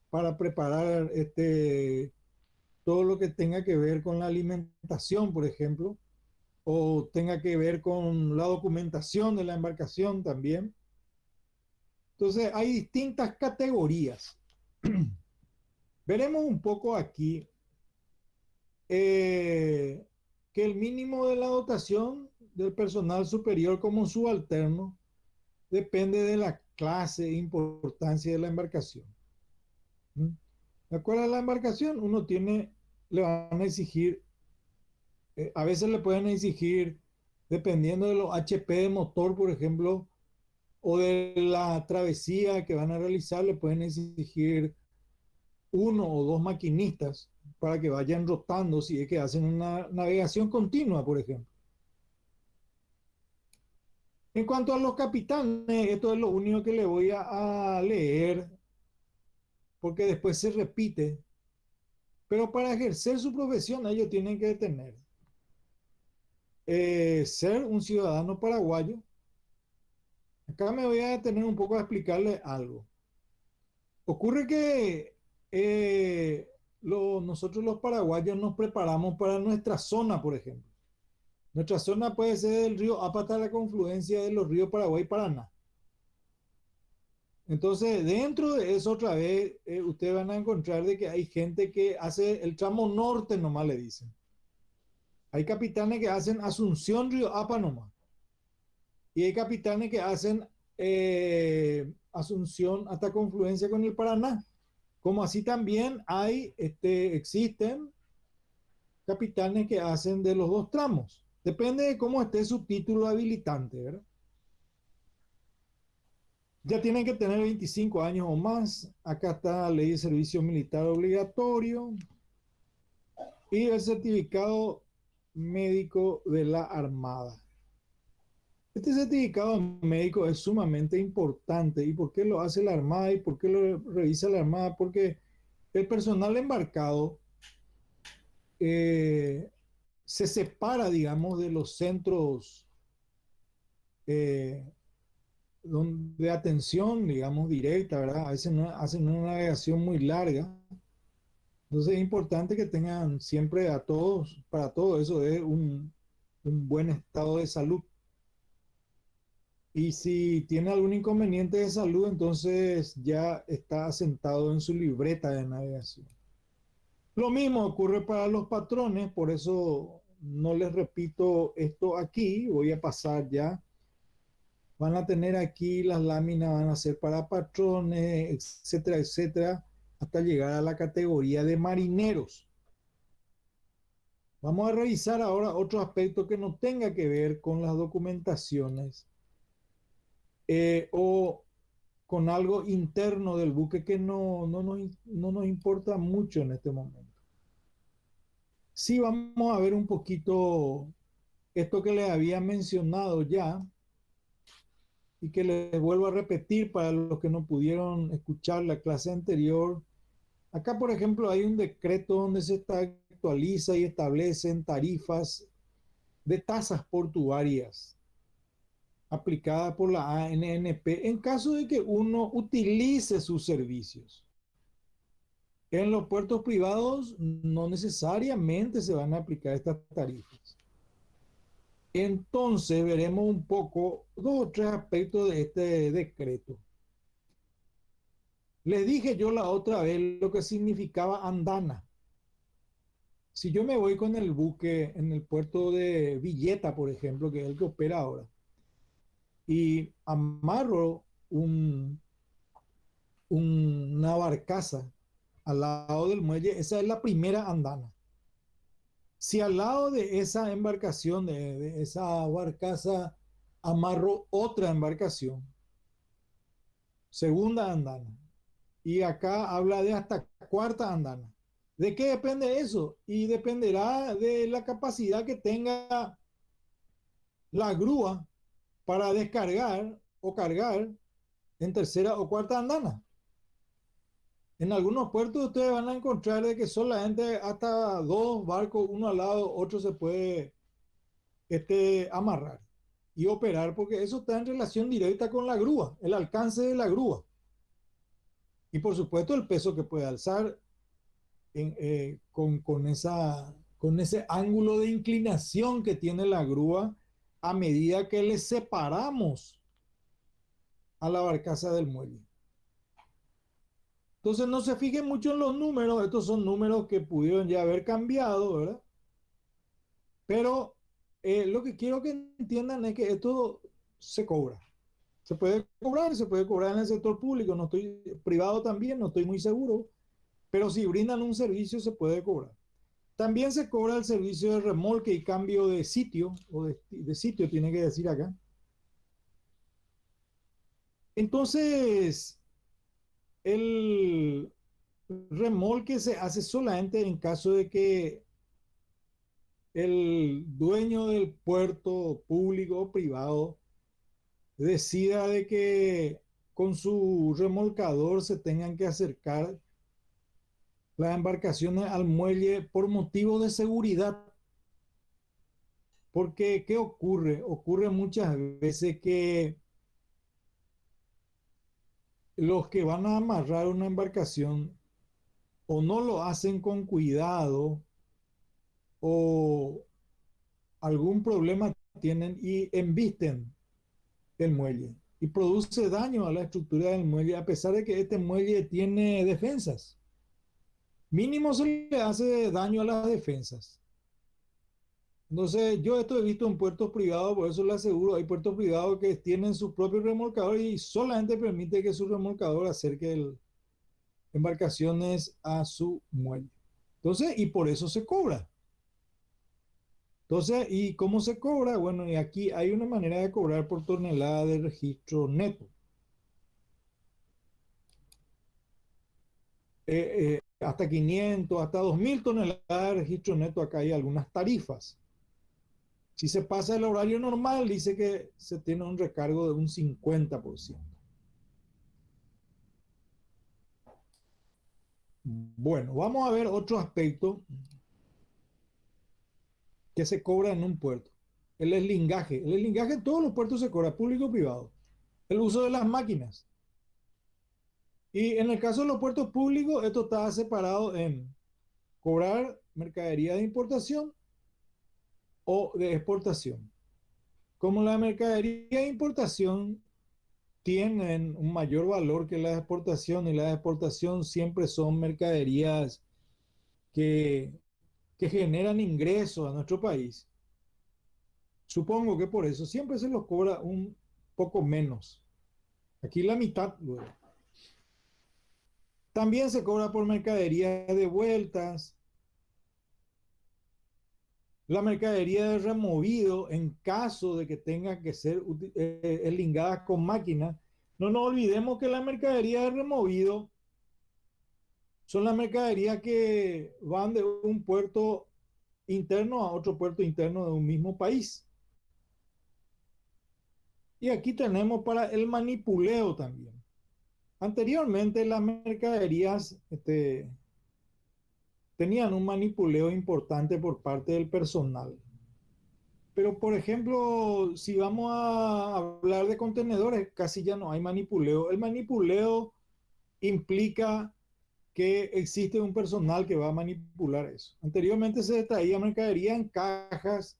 para preparar todo lo que tenga que ver con la alimentación, por ejemplo, o tenga que ver con la documentación de la embarcación también. Entonces, hay distintas categorías. Veremos un poco aquí que el mínimo de la dotación del personal superior como subalterno depende de la clase e importancia de la embarcación. ¿Mm? De acuerdo a la embarcación, le van a exigir, a veces le pueden exigir, dependiendo de los HP de motor, por ejemplo, o de la travesía que van a realizar, le pueden exigir uno o dos maquinistas para que vayan rotando si es que hacen una navegación continua, por ejemplo. En cuanto a los capitanes, esto es lo único que le voy a leer, porque después se repite, pero para ejercer su profesión ellos tienen que tener ser un ciudadano paraguayo. Acá me voy a detener un poco a explicarle algo. Ocurre que nosotros los paraguayos nos preparamos para nuestra zona, por ejemplo. Nuestra zona puede ser el río Apa, la confluencia de los ríos Paraguay y Paraná. Entonces, dentro de eso otra vez, ustedes van a encontrar de que hay gente que hace el tramo norte, nomás le dicen. Hay capitanes que hacen Asunción, Río Apa nomás. Y hay capitanes que hacen Asunción hasta confluencia con el Paraná. Como así también existen capitanes que hacen de los dos tramos. Depende de cómo esté su título habilitante, ¿verdad? Ya tienen que tener 25 años o más. Acá está la ley de servicio militar obligatorio y el certificado médico de la Armada. Este certificado médico es sumamente importante. ¿Y por qué lo hace la Armada y por qué lo revisa la Armada? Porque el personal embarcado se separa, digamos, de los centros de atención, digamos, directa, ¿verdad? A veces hacen una navegación muy larga. Entonces es importante que tengan siempre a todos, para todo eso es un buen estado de salud. Y si tiene algún inconveniente de salud, entonces ya está asentado en su libreta de navegación. Lo mismo ocurre para los patrones, por eso no les repito esto aquí, voy a pasar ya. Van a tener aquí las láminas, van a ser para patrones, etcétera, etcétera, hasta llegar a la categoría de marineros. Vamos a revisar ahora otro aspecto que no tenga que ver con las documentaciones o con algo interno del buque que no nos importa mucho en este momento. Sí, vamos a ver un poquito esto que les había mencionado ya y que les vuelvo a repetir para los que no pudieron escuchar la clase anterior. Acá, por ejemplo, hay un decreto donde se actualiza y establecen tarifas de tasas portuarias aplicada por la ANNP en caso de que uno utilice sus servicios. En los puertos privados no necesariamente se van a aplicar estas tarifas. Entonces veremos un poco dos o tres aspectos de este decreto. Les dije yo la otra vez lo que significaba andana. Si yo me voy con el buque en el puerto de Villeta, por ejemplo, que es el que opera ahora, y amarro una barcaza al lado del muelle, esa es la primera andana. Si al lado de esa embarcación, de esa barcaza, amarro otra embarcación, segunda andana, y acá habla de hasta cuarta andana. ¿De qué depende eso? Y dependerá de la capacidad que tenga la grúa para descargar o cargar en tercera o cuarta andana. En algunos puertos ustedes van a encontrar de que solamente hasta 2 barcos, uno al lado, otro se puede amarrar y operar, porque eso está en relación directa con la grúa, el alcance de la grúa. Y por supuesto el peso que puede alzar con ese ángulo de inclinación que tiene la grúa a medida que le separamos a la barcaza del muelle. Entonces no se fijen mucho en los números, estos son números que pudieron ya haber cambiado, ¿verdad? Pero lo que quiero que entiendan es que esto se cobra. Se puede cobrar en el sector público, no estoy privado también, no estoy muy seguro, pero si brindan un servicio se puede cobrar. También se cobra el servicio de remolque y cambio de sitio, o de sitio tiene que decir acá. Entonces, el remolque se hace solamente en caso de que el dueño del puerto público o privado decida de que con su remolcador se tengan que acercar las embarcaciones al muelle por motivo de seguridad. Porque, ¿qué ocurre? Ocurre muchas veces que los que van a amarrar una embarcación o no lo hacen con cuidado o algún problema tienen y embisten el muelle y produce daño a la estructura del muelle, a pesar de que este muelle tiene defensas. Mínimo se le hace daño a las defensas. Entonces, yo esto he visto en puertos privados, por eso le aseguro, hay puertos privados que tienen su propio remolcador y solamente permite que su remolcador acerque embarcaciones a su muelle. Entonces, y por eso se cobra. Entonces, ¿y cómo se cobra? Bueno, y aquí hay una manera de cobrar por tonelada de registro neto. Hasta 500, hasta 2000 toneladas de registro neto, acá hay algunas tarifas. Si se pasa el horario normal, dice que se tiene un recargo de un 50%. Bueno, vamos a ver otro aspecto que se cobra en un puerto. El eslingaje. El eslingaje en todos los puertos se cobra, público o privado. El uso de las máquinas. Y en el caso de los puertos públicos, esto está separado en cobrar mercadería de importación o de exportación. Como la mercadería de importación tienen un mayor valor que la exportación, y la exportación siempre son mercaderías que generan ingresos a nuestro país. Supongo que por eso siempre se los cobra un poco menos. Aquí la mitad luego. También se cobra por mercadería de vueltas. La mercadería de removido, en caso de que tenga que ser eslingadas con máquina. No nos olvidemos que la mercadería de removido son las mercaderías que van de un puerto interno a otro puerto interno de un mismo país. Y aquí tenemos para el manipuleo también. Anteriormente las mercaderías tenían un manipuleo importante por parte del personal. Pero, por ejemplo, si vamos a hablar de contenedores, casi ya no hay manipuleo. El manipuleo implica que existe un personal que va a manipular eso. Anteriormente se traía mercadería en cajas,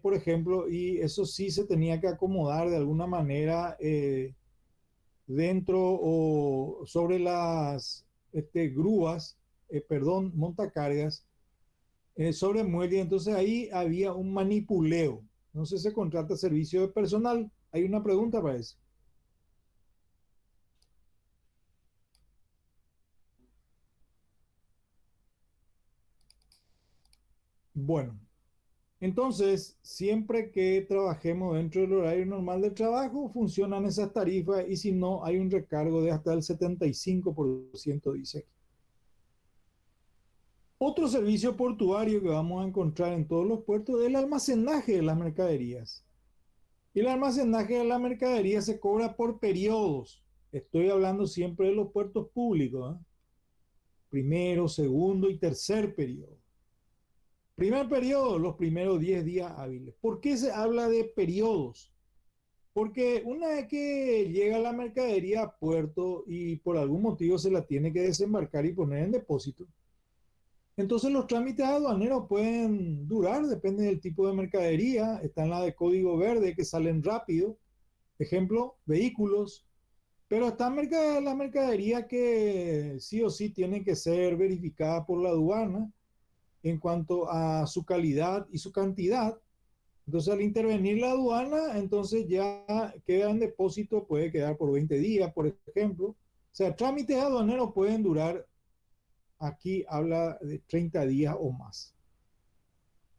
por ejemplo, y eso sí se tenía que acomodar de alguna manera dentro o sobre las grúas, montacargas, sobre muelle. Entonces ahí había un manipuleo. No sé si se contrata servicio de personal. Hay una pregunta para eso. Bueno, entonces, siempre que trabajemos dentro del horario normal del trabajo, funcionan esas tarifas y si no, hay un recargo de hasta el 75%, dice aquí. Otro servicio portuario que vamos a encontrar en todos los puertos es el almacenaje de las mercaderías. Y el almacenaje de la mercadería se cobra por periodos. Estoy hablando siempre de los puertos públicos, ¿eh? Primero, segundo y tercer periodo. Primer periodo, los primeros 10 días hábiles. ¿Por qué se habla de periodos? Porque una vez que llega la mercadería a puerto y por algún motivo se la tiene que desembarcar y poner en depósito, entonces los trámites aduaneros pueden durar, depende del tipo de mercadería. Está en la de código verde que salen rápido, ejemplo, vehículos, pero están las mercaderías que sí o sí tienen que ser verificadas por la aduana en cuanto a su calidad y su cantidad. Entonces, al intervenir la aduana, entonces ya queda en depósito, puede quedar por 20 días, por ejemplo. O sea, trámites aduaneros pueden durar, aquí habla de 30 días o más.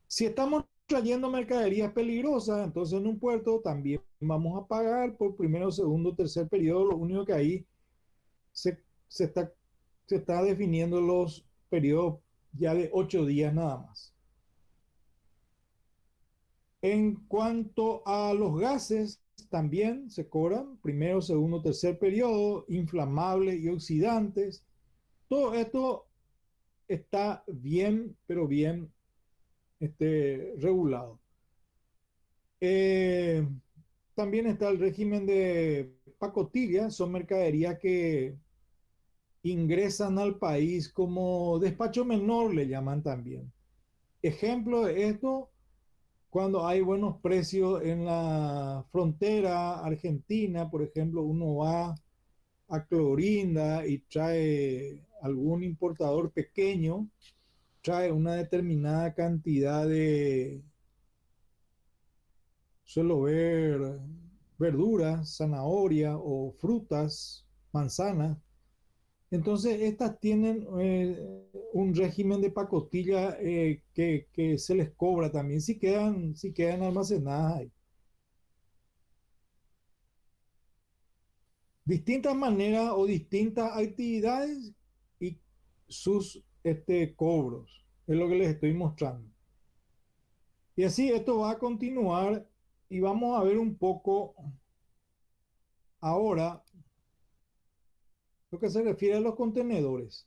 Si estamos trayendo mercaderías peligrosas, entonces en un puerto también vamos a pagar por primero, segundo, tercer periodo. Lo único que ahí se, se está, se está definiendo los periodos ya de 8 días nada más. En cuanto a los gases, también se cobran primero, segundo, tercer periodo, inflamables y oxidantes. Todo esto está bien, pero bien regulado. Eh, También está el régimen de pacotilla, son mercaderías que ingresan al país como despacho menor, le llaman también. Ejemplo de esto, cuando hay buenos precios en la frontera argentina, por ejemplo, uno va a Clorinda y trae algún importador pequeño, trae una determinada cantidad de, suelo ver verduras, zanahoria o frutas, manzanas. Entonces, estas tienen un régimen de pacotilla que se les cobra también si quedan almacenadas ahí. Distintas maneras o distintas actividades y sus cobros. Es lo que les estoy mostrando. Y así esto va a continuar y vamos a ver un poco ahora lo que se refiere a los contenedores.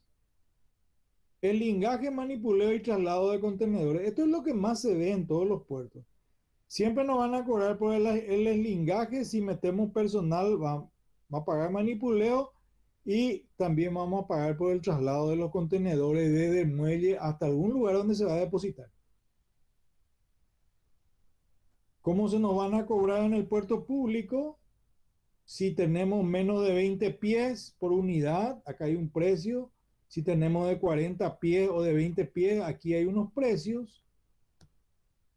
El lingaje, manipuleo y traslado de contenedores. Esto es lo que más se ve en todos los puertos. Siempre nos van a cobrar por el lingaje. Si metemos personal, va a pagar manipuleo y también vamos a pagar por el traslado de los contenedores desde el muelle hasta algún lugar donde se va a depositar. ¿Cómo se nos van a cobrar en el puerto público? Si tenemos menos de 20 pies por unidad, acá hay un precio. Si tenemos de 40 pies o de 20 pies, aquí hay unos precios.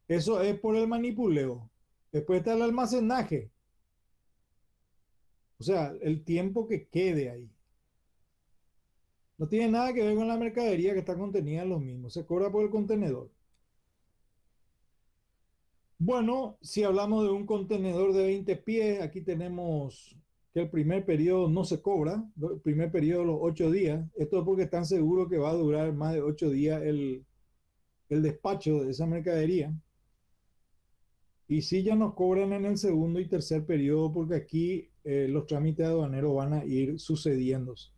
Eso es por el manipuleo. Después está el almacenaje. O sea, el tiempo que quede ahí. No tiene nada que ver con la mercadería que está contenida en los mismos. Se cobra por el contenedor. Bueno, si hablamos de un contenedor de 20 pies, aquí tenemos que el primer periodo no se cobra. El primer periodo, los 8 días. Esto es porque están seguros que va a durar más de 8 días el despacho de esa mercadería. Y sí ya nos cobran en el segundo y tercer periodo porque aquí los trámites aduaneros van a ir sucediéndose.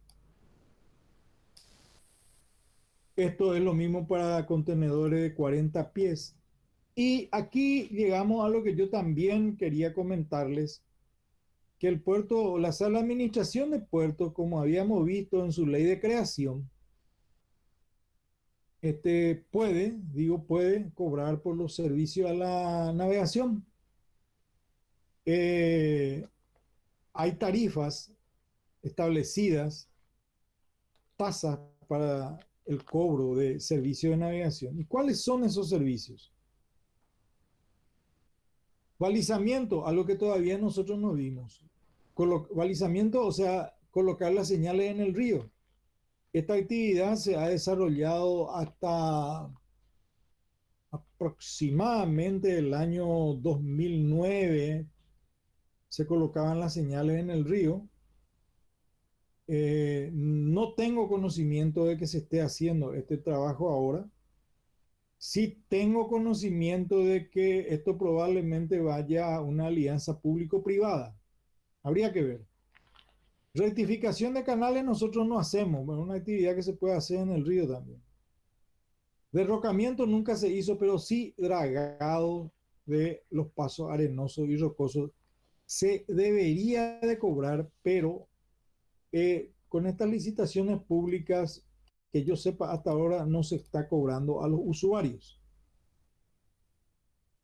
Esto es lo mismo para contenedores de 40 pies. Y aquí llegamos a lo que yo también quería comentarles, que el puerto, la sala de administración de puertos, como habíamos visto en su ley de creación, puede cobrar por los servicios a la navegación. Hay tarifas establecidas, tasas para el cobro de servicios de navegación. ¿Y cuáles son esos servicios? Balizamiento, algo que todavía nosotros no vimos. Balizamiento, o sea, colocar las señales en el río. Esta actividad se ha desarrollado hasta aproximadamente el año 2009. Se colocaban las señales en el río. No tengo conocimiento de que se esté haciendo este trabajo ahora. Sí tengo conocimiento de que esto probablemente vaya a una alianza público-privada. Habría que ver. Rectificación de canales nosotros no hacemos, bueno, una actividad que se puede hacer en el río también. Derrocamiento nunca se hizo, pero sí dragado de los pasos arenosos y rocosos se debería de cobrar, pero con estas licitaciones públicas, que yo sepa hasta ahora, no se está cobrando a los usuarios.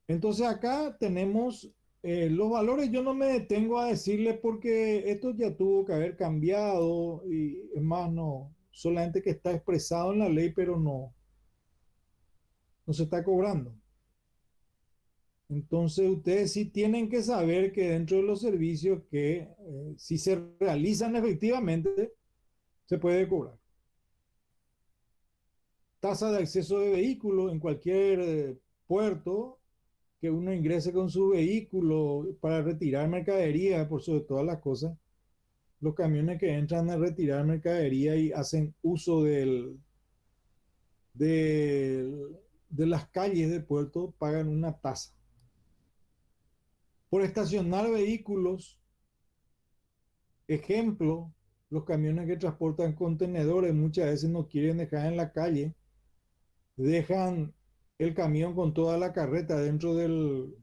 Entonces acá tenemos los valores. Yo no me detengo a decirle porque esto ya tuvo que haber cambiado y es más, no, solamente que está expresado en la ley, pero no se está cobrando. Entonces ustedes sí tienen que saber que dentro de los servicios que si se realizan efectivamente, se puede cobrar. Tasa de acceso de vehículos en cualquier puerto que uno ingrese con su vehículo para retirar mercadería, por sobre todas las cosas. Los camiones que entran a retirar mercadería y hacen uso de las calles del puerto pagan una tasa. Por estacionar vehículos, ejemplo, los camiones que transportan contenedores muchas veces no quieren dejar en la calle, dejan el camión con toda la carreta dentro del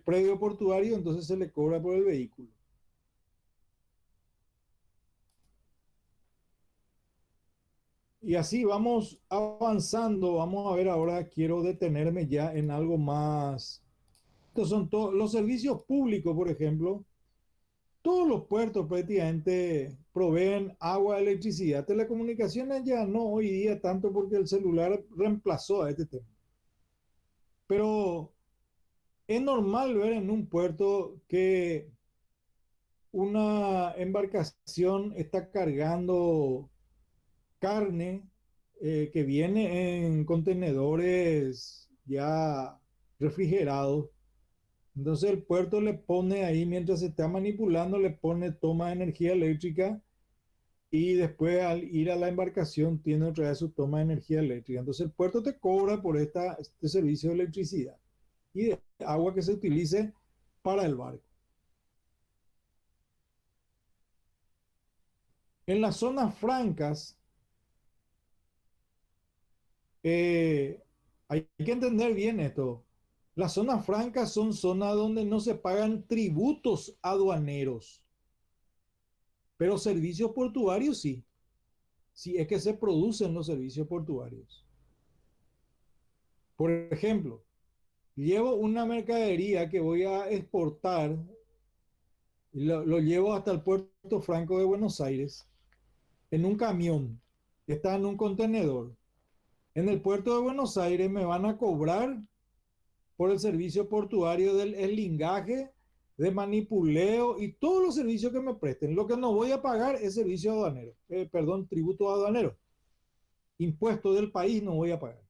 predio portuario, entonces se le cobra por el vehículo. Y así vamos avanzando. Vamos a ver ahora, quiero detenerme ya en algo más. Estos son todos los servicios públicos, por ejemplo. Todos los puertos prácticamente proveen agua, electricidad. Telecomunicaciones ya no hoy día tanto porque el celular reemplazó a este tema. Pero es normal ver en un puerto que una embarcación está cargando carne que viene en contenedores ya refrigerados. Entonces el puerto le pone ahí, mientras se está manipulando, le pone toma de energía eléctrica y después al ir a la embarcación tiene otra vez su toma de energía eléctrica. Entonces el puerto te cobra por este servicio de electricidad y de agua que se utilice para el barco. En las zonas francas, eh, hay que entender bien esto. Las zonas francas son zonas donde no se pagan tributos aduaneros, pero servicios portuarios sí. Sí es que se producen los servicios portuarios. Por ejemplo, llevo una mercadería que voy a exportar, y lo llevo hasta el puerto franco de Buenos Aires en un camión, que está en un contenedor. En el puerto de Buenos Aires me van a cobrar por el servicio portuario del eslingaje, de manipuleo y todos los servicios que me presten. Lo que no voy a pagar es servicio aduanero, perdón, tributo aduanero. Impuesto del país no voy a pagar.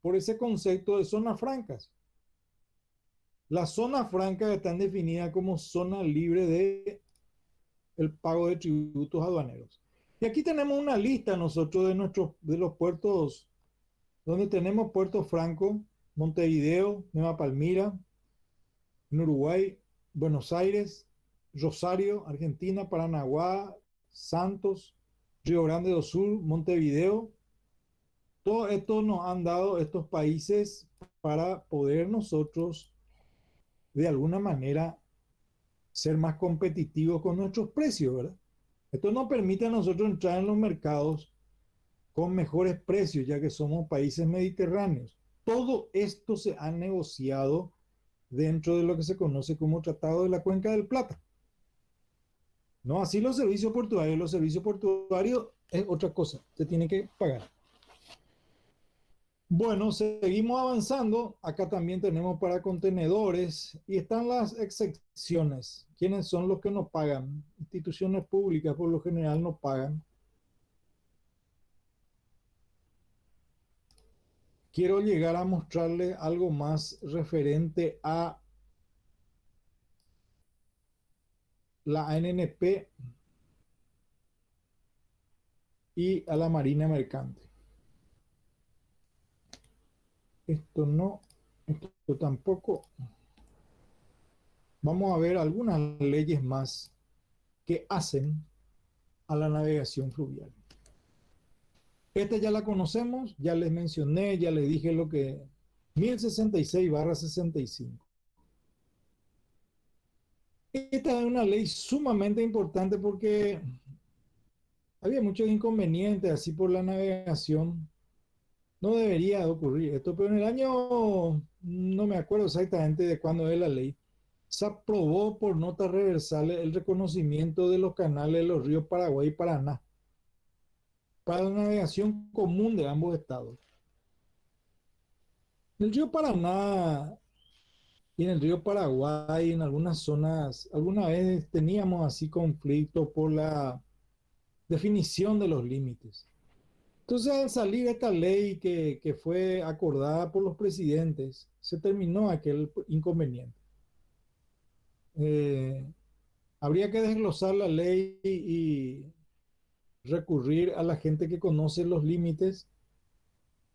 Por ese concepto de zonas francas. Las zonas francas están definidas como zona libre de el pago de tributos aduaneros. Y aquí tenemos una lista nosotros de los puertos, donde tenemos Puerto Franco, Montevideo, Nueva Palmira, en Uruguay, Buenos Aires, Rosario, Argentina, Paranaguá, Santos, Río Grande do Sul, Montevideo. Todo esto nos han dado estos países para poder nosotros de alguna manera ser más competitivos con nuestros precios, ¿verdad? Esto nos permite a nosotros entrar en los mercados con mejores precios, ya que somos países mediterráneos. Todo esto se ha negociado dentro de lo que se conoce como Tratado de la Cuenca del Plata. No así los servicios portuarios es otra cosa, se tiene que pagar. Bueno, seguimos avanzando. Acá también tenemos para contenedores y están las excepciones. ¿Quiénes son los que no pagan? Instituciones públicas por lo general no pagan. Quiero llegar a mostrarles algo más referente a la ANNP y a la Marina Mercante. Esto no, esto tampoco. Vamos a ver algunas leyes más que hacen a la navegación fluvial. Esta ya la conocemos, ya les mencioné, ya les dije lo que 1066/65. Esta es una ley sumamente importante porque había muchos inconvenientes así por la navegación. No debería de ocurrir esto, pero en el año, no me acuerdo exactamente de cuándo es la ley, se aprobó por notas reversales el reconocimiento de los canales de los ríos Paraguay y Paraná para la navegación común de ambos estados. En el río Paraná y en el río Paraguay, en algunas zonas, alguna vez teníamos así conflicto por la definición de los límites. Entonces, al salir esta ley que fue acordada por los presidentes, se terminó aquel inconveniente. Eh, Habría que desglosar la ley y recurrir a la gente que conoce los límites,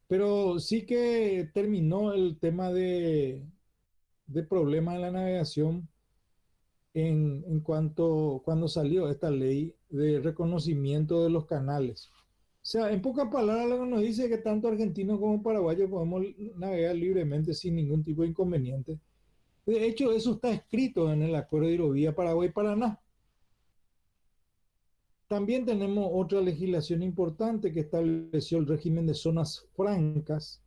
pero sí que terminó el tema de problemas en la navegación en cuanto cuando salió esta ley de reconocimiento de los canales. O sea, en pocas palabras, lo que nos dice es que tanto argentinos como paraguayos podemos navegar libremente sin ningún tipo de inconveniente. De hecho, eso está escrito en el Acuerdo de Hidrovía Paraguay-Paraná. También tenemos otra legislación importante que estableció el régimen de zonas francas.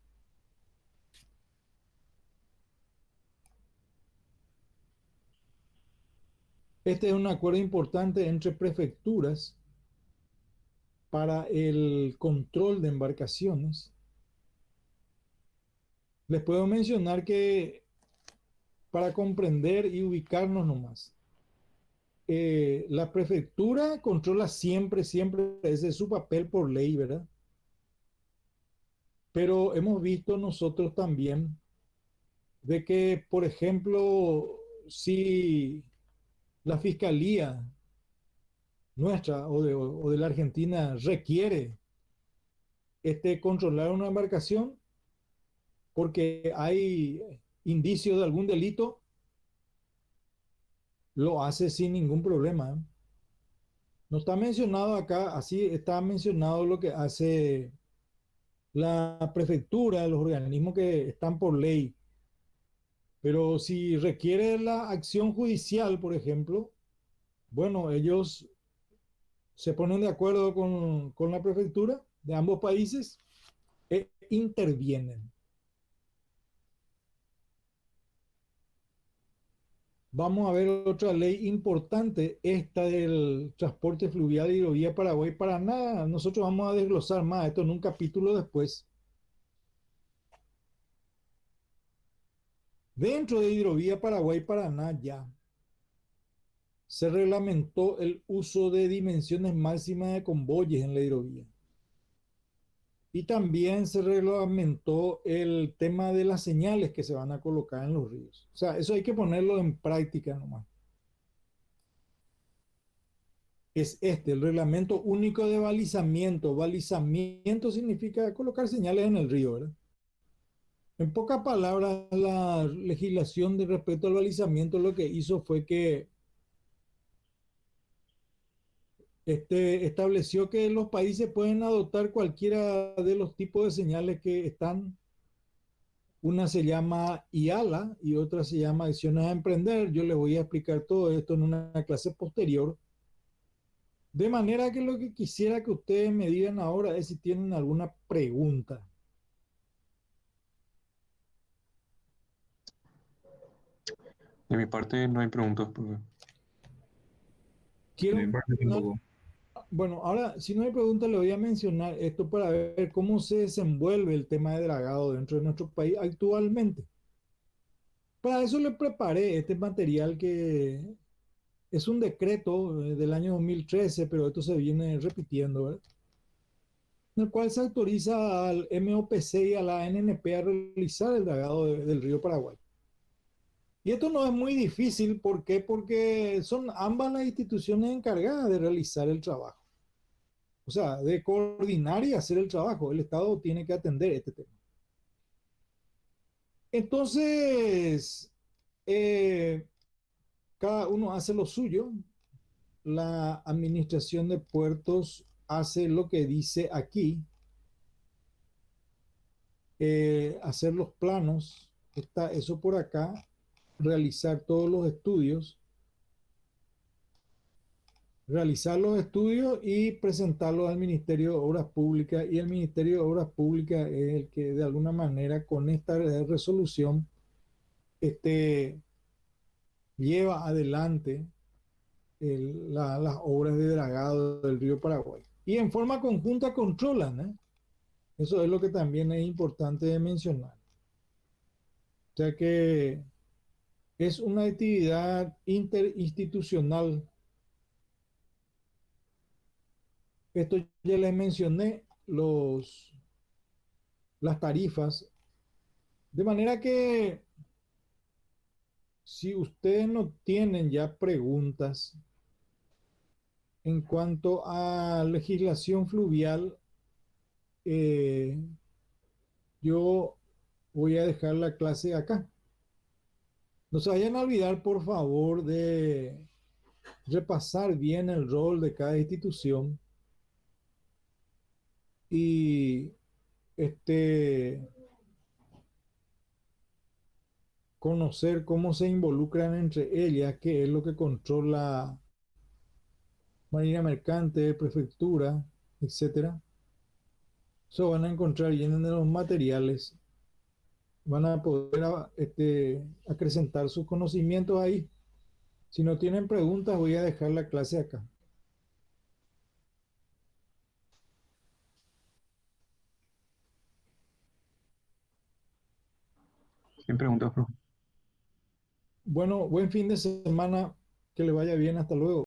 Este es un acuerdo importante entre prefecturas para el control de embarcaciones. Les puedo mencionar que para comprender y ubicarnos nomás, la prefectura controla siempre, ese es su papel por ley, ¿verdad? Pero hemos visto nosotros también de que, por ejemplo, si la fiscalía nuestra o de la Argentina requiere controlar una embarcación porque hay indicios de algún delito, lo hace sin ningún problema, ¿eh? No está mencionado acá, así está mencionado lo que hace la prefectura, los organismos que están por ley. Pero si requiere la acción judicial, por ejemplo, bueno, ellos se ponen de acuerdo con la prefectura de ambos países e intervienen. Vamos a ver otra ley importante, esta del transporte fluvial de hidrovía Paraguay-Paraná. Nosotros vamos a desglosar más esto en un capítulo después. Dentro de hidrovía Paraguay-Paraná ya se reglamentó el uso de dimensiones máximas de convoyes en la hidrovía. Y también se reglamentó el tema de las señales que se van a colocar en los ríos. O sea, eso hay que ponerlo en práctica nomás. Es el reglamento único de balizamiento. Balizamiento significa colocar señales en el río, ¿verdad? En pocas palabras, la legislación de respecto al balizamiento lo que hizo fue que estableció que los países pueden adoptar cualquiera de los tipos de señales que están. Una se llama IALA y otra se llama Acciones a Emprender. Yo les voy a explicar todo esto en una clase posterior. De manera que lo que quisiera que ustedes me digan ahora es si tienen alguna pregunta. De mi parte no hay preguntas. Quiero Me parece un mencionar, poco. bueno, ahora si no hay preguntas le voy a mencionar esto para ver cómo se desenvuelve el tema de dragado dentro de nuestro país actualmente. Para eso le preparé este material que es un decreto del año 2013, pero esto se viene repitiendo, ¿verdad? En el cual se autoriza al MOPC y a la NNP a realizar el dragado del río Paraguay. Y esto no es muy difícil, ¿por qué? Porque son ambas las instituciones encargadas de realizar el trabajo. O sea, de coordinar y hacer el trabajo. El Estado tiene que atender este tema. Entonces, eh, cada uno hace lo suyo. La administración de puertos hace lo que dice aquí, hacer los planos, está eso por acá, realizar todos los estudios, realizar los estudios y presentarlos al Ministerio de Obras Públicas. Y el Ministerio de Obras Públicas es el que de alguna manera con esta resolución este, lleva adelante las obras de dragado del río Paraguay. Y en forma conjunta controlan, ¿eh? Eso es lo que también es importante de mencionar. O sea que es una actividad interinstitucional. Esto ya les mencioné, las tarifas. De manera que si ustedes no tienen ya preguntas en cuanto a legislación fluvial, eh, yo voy a dejar la clase acá. No se vayan a olvidar, por favor, de repasar bien el rol de cada institución y este, conocer cómo se involucran entre ellas, qué es lo que controla Marina Mercante, Prefectura, etcétera. Eso van a encontrar bien en los materiales. Van a poder acrecentar sus conocimientos ahí. Si no tienen preguntas, voy a dejar la clase acá. Sin preguntas, profe. Bueno, buen fin de semana, que le vaya bien, hasta luego.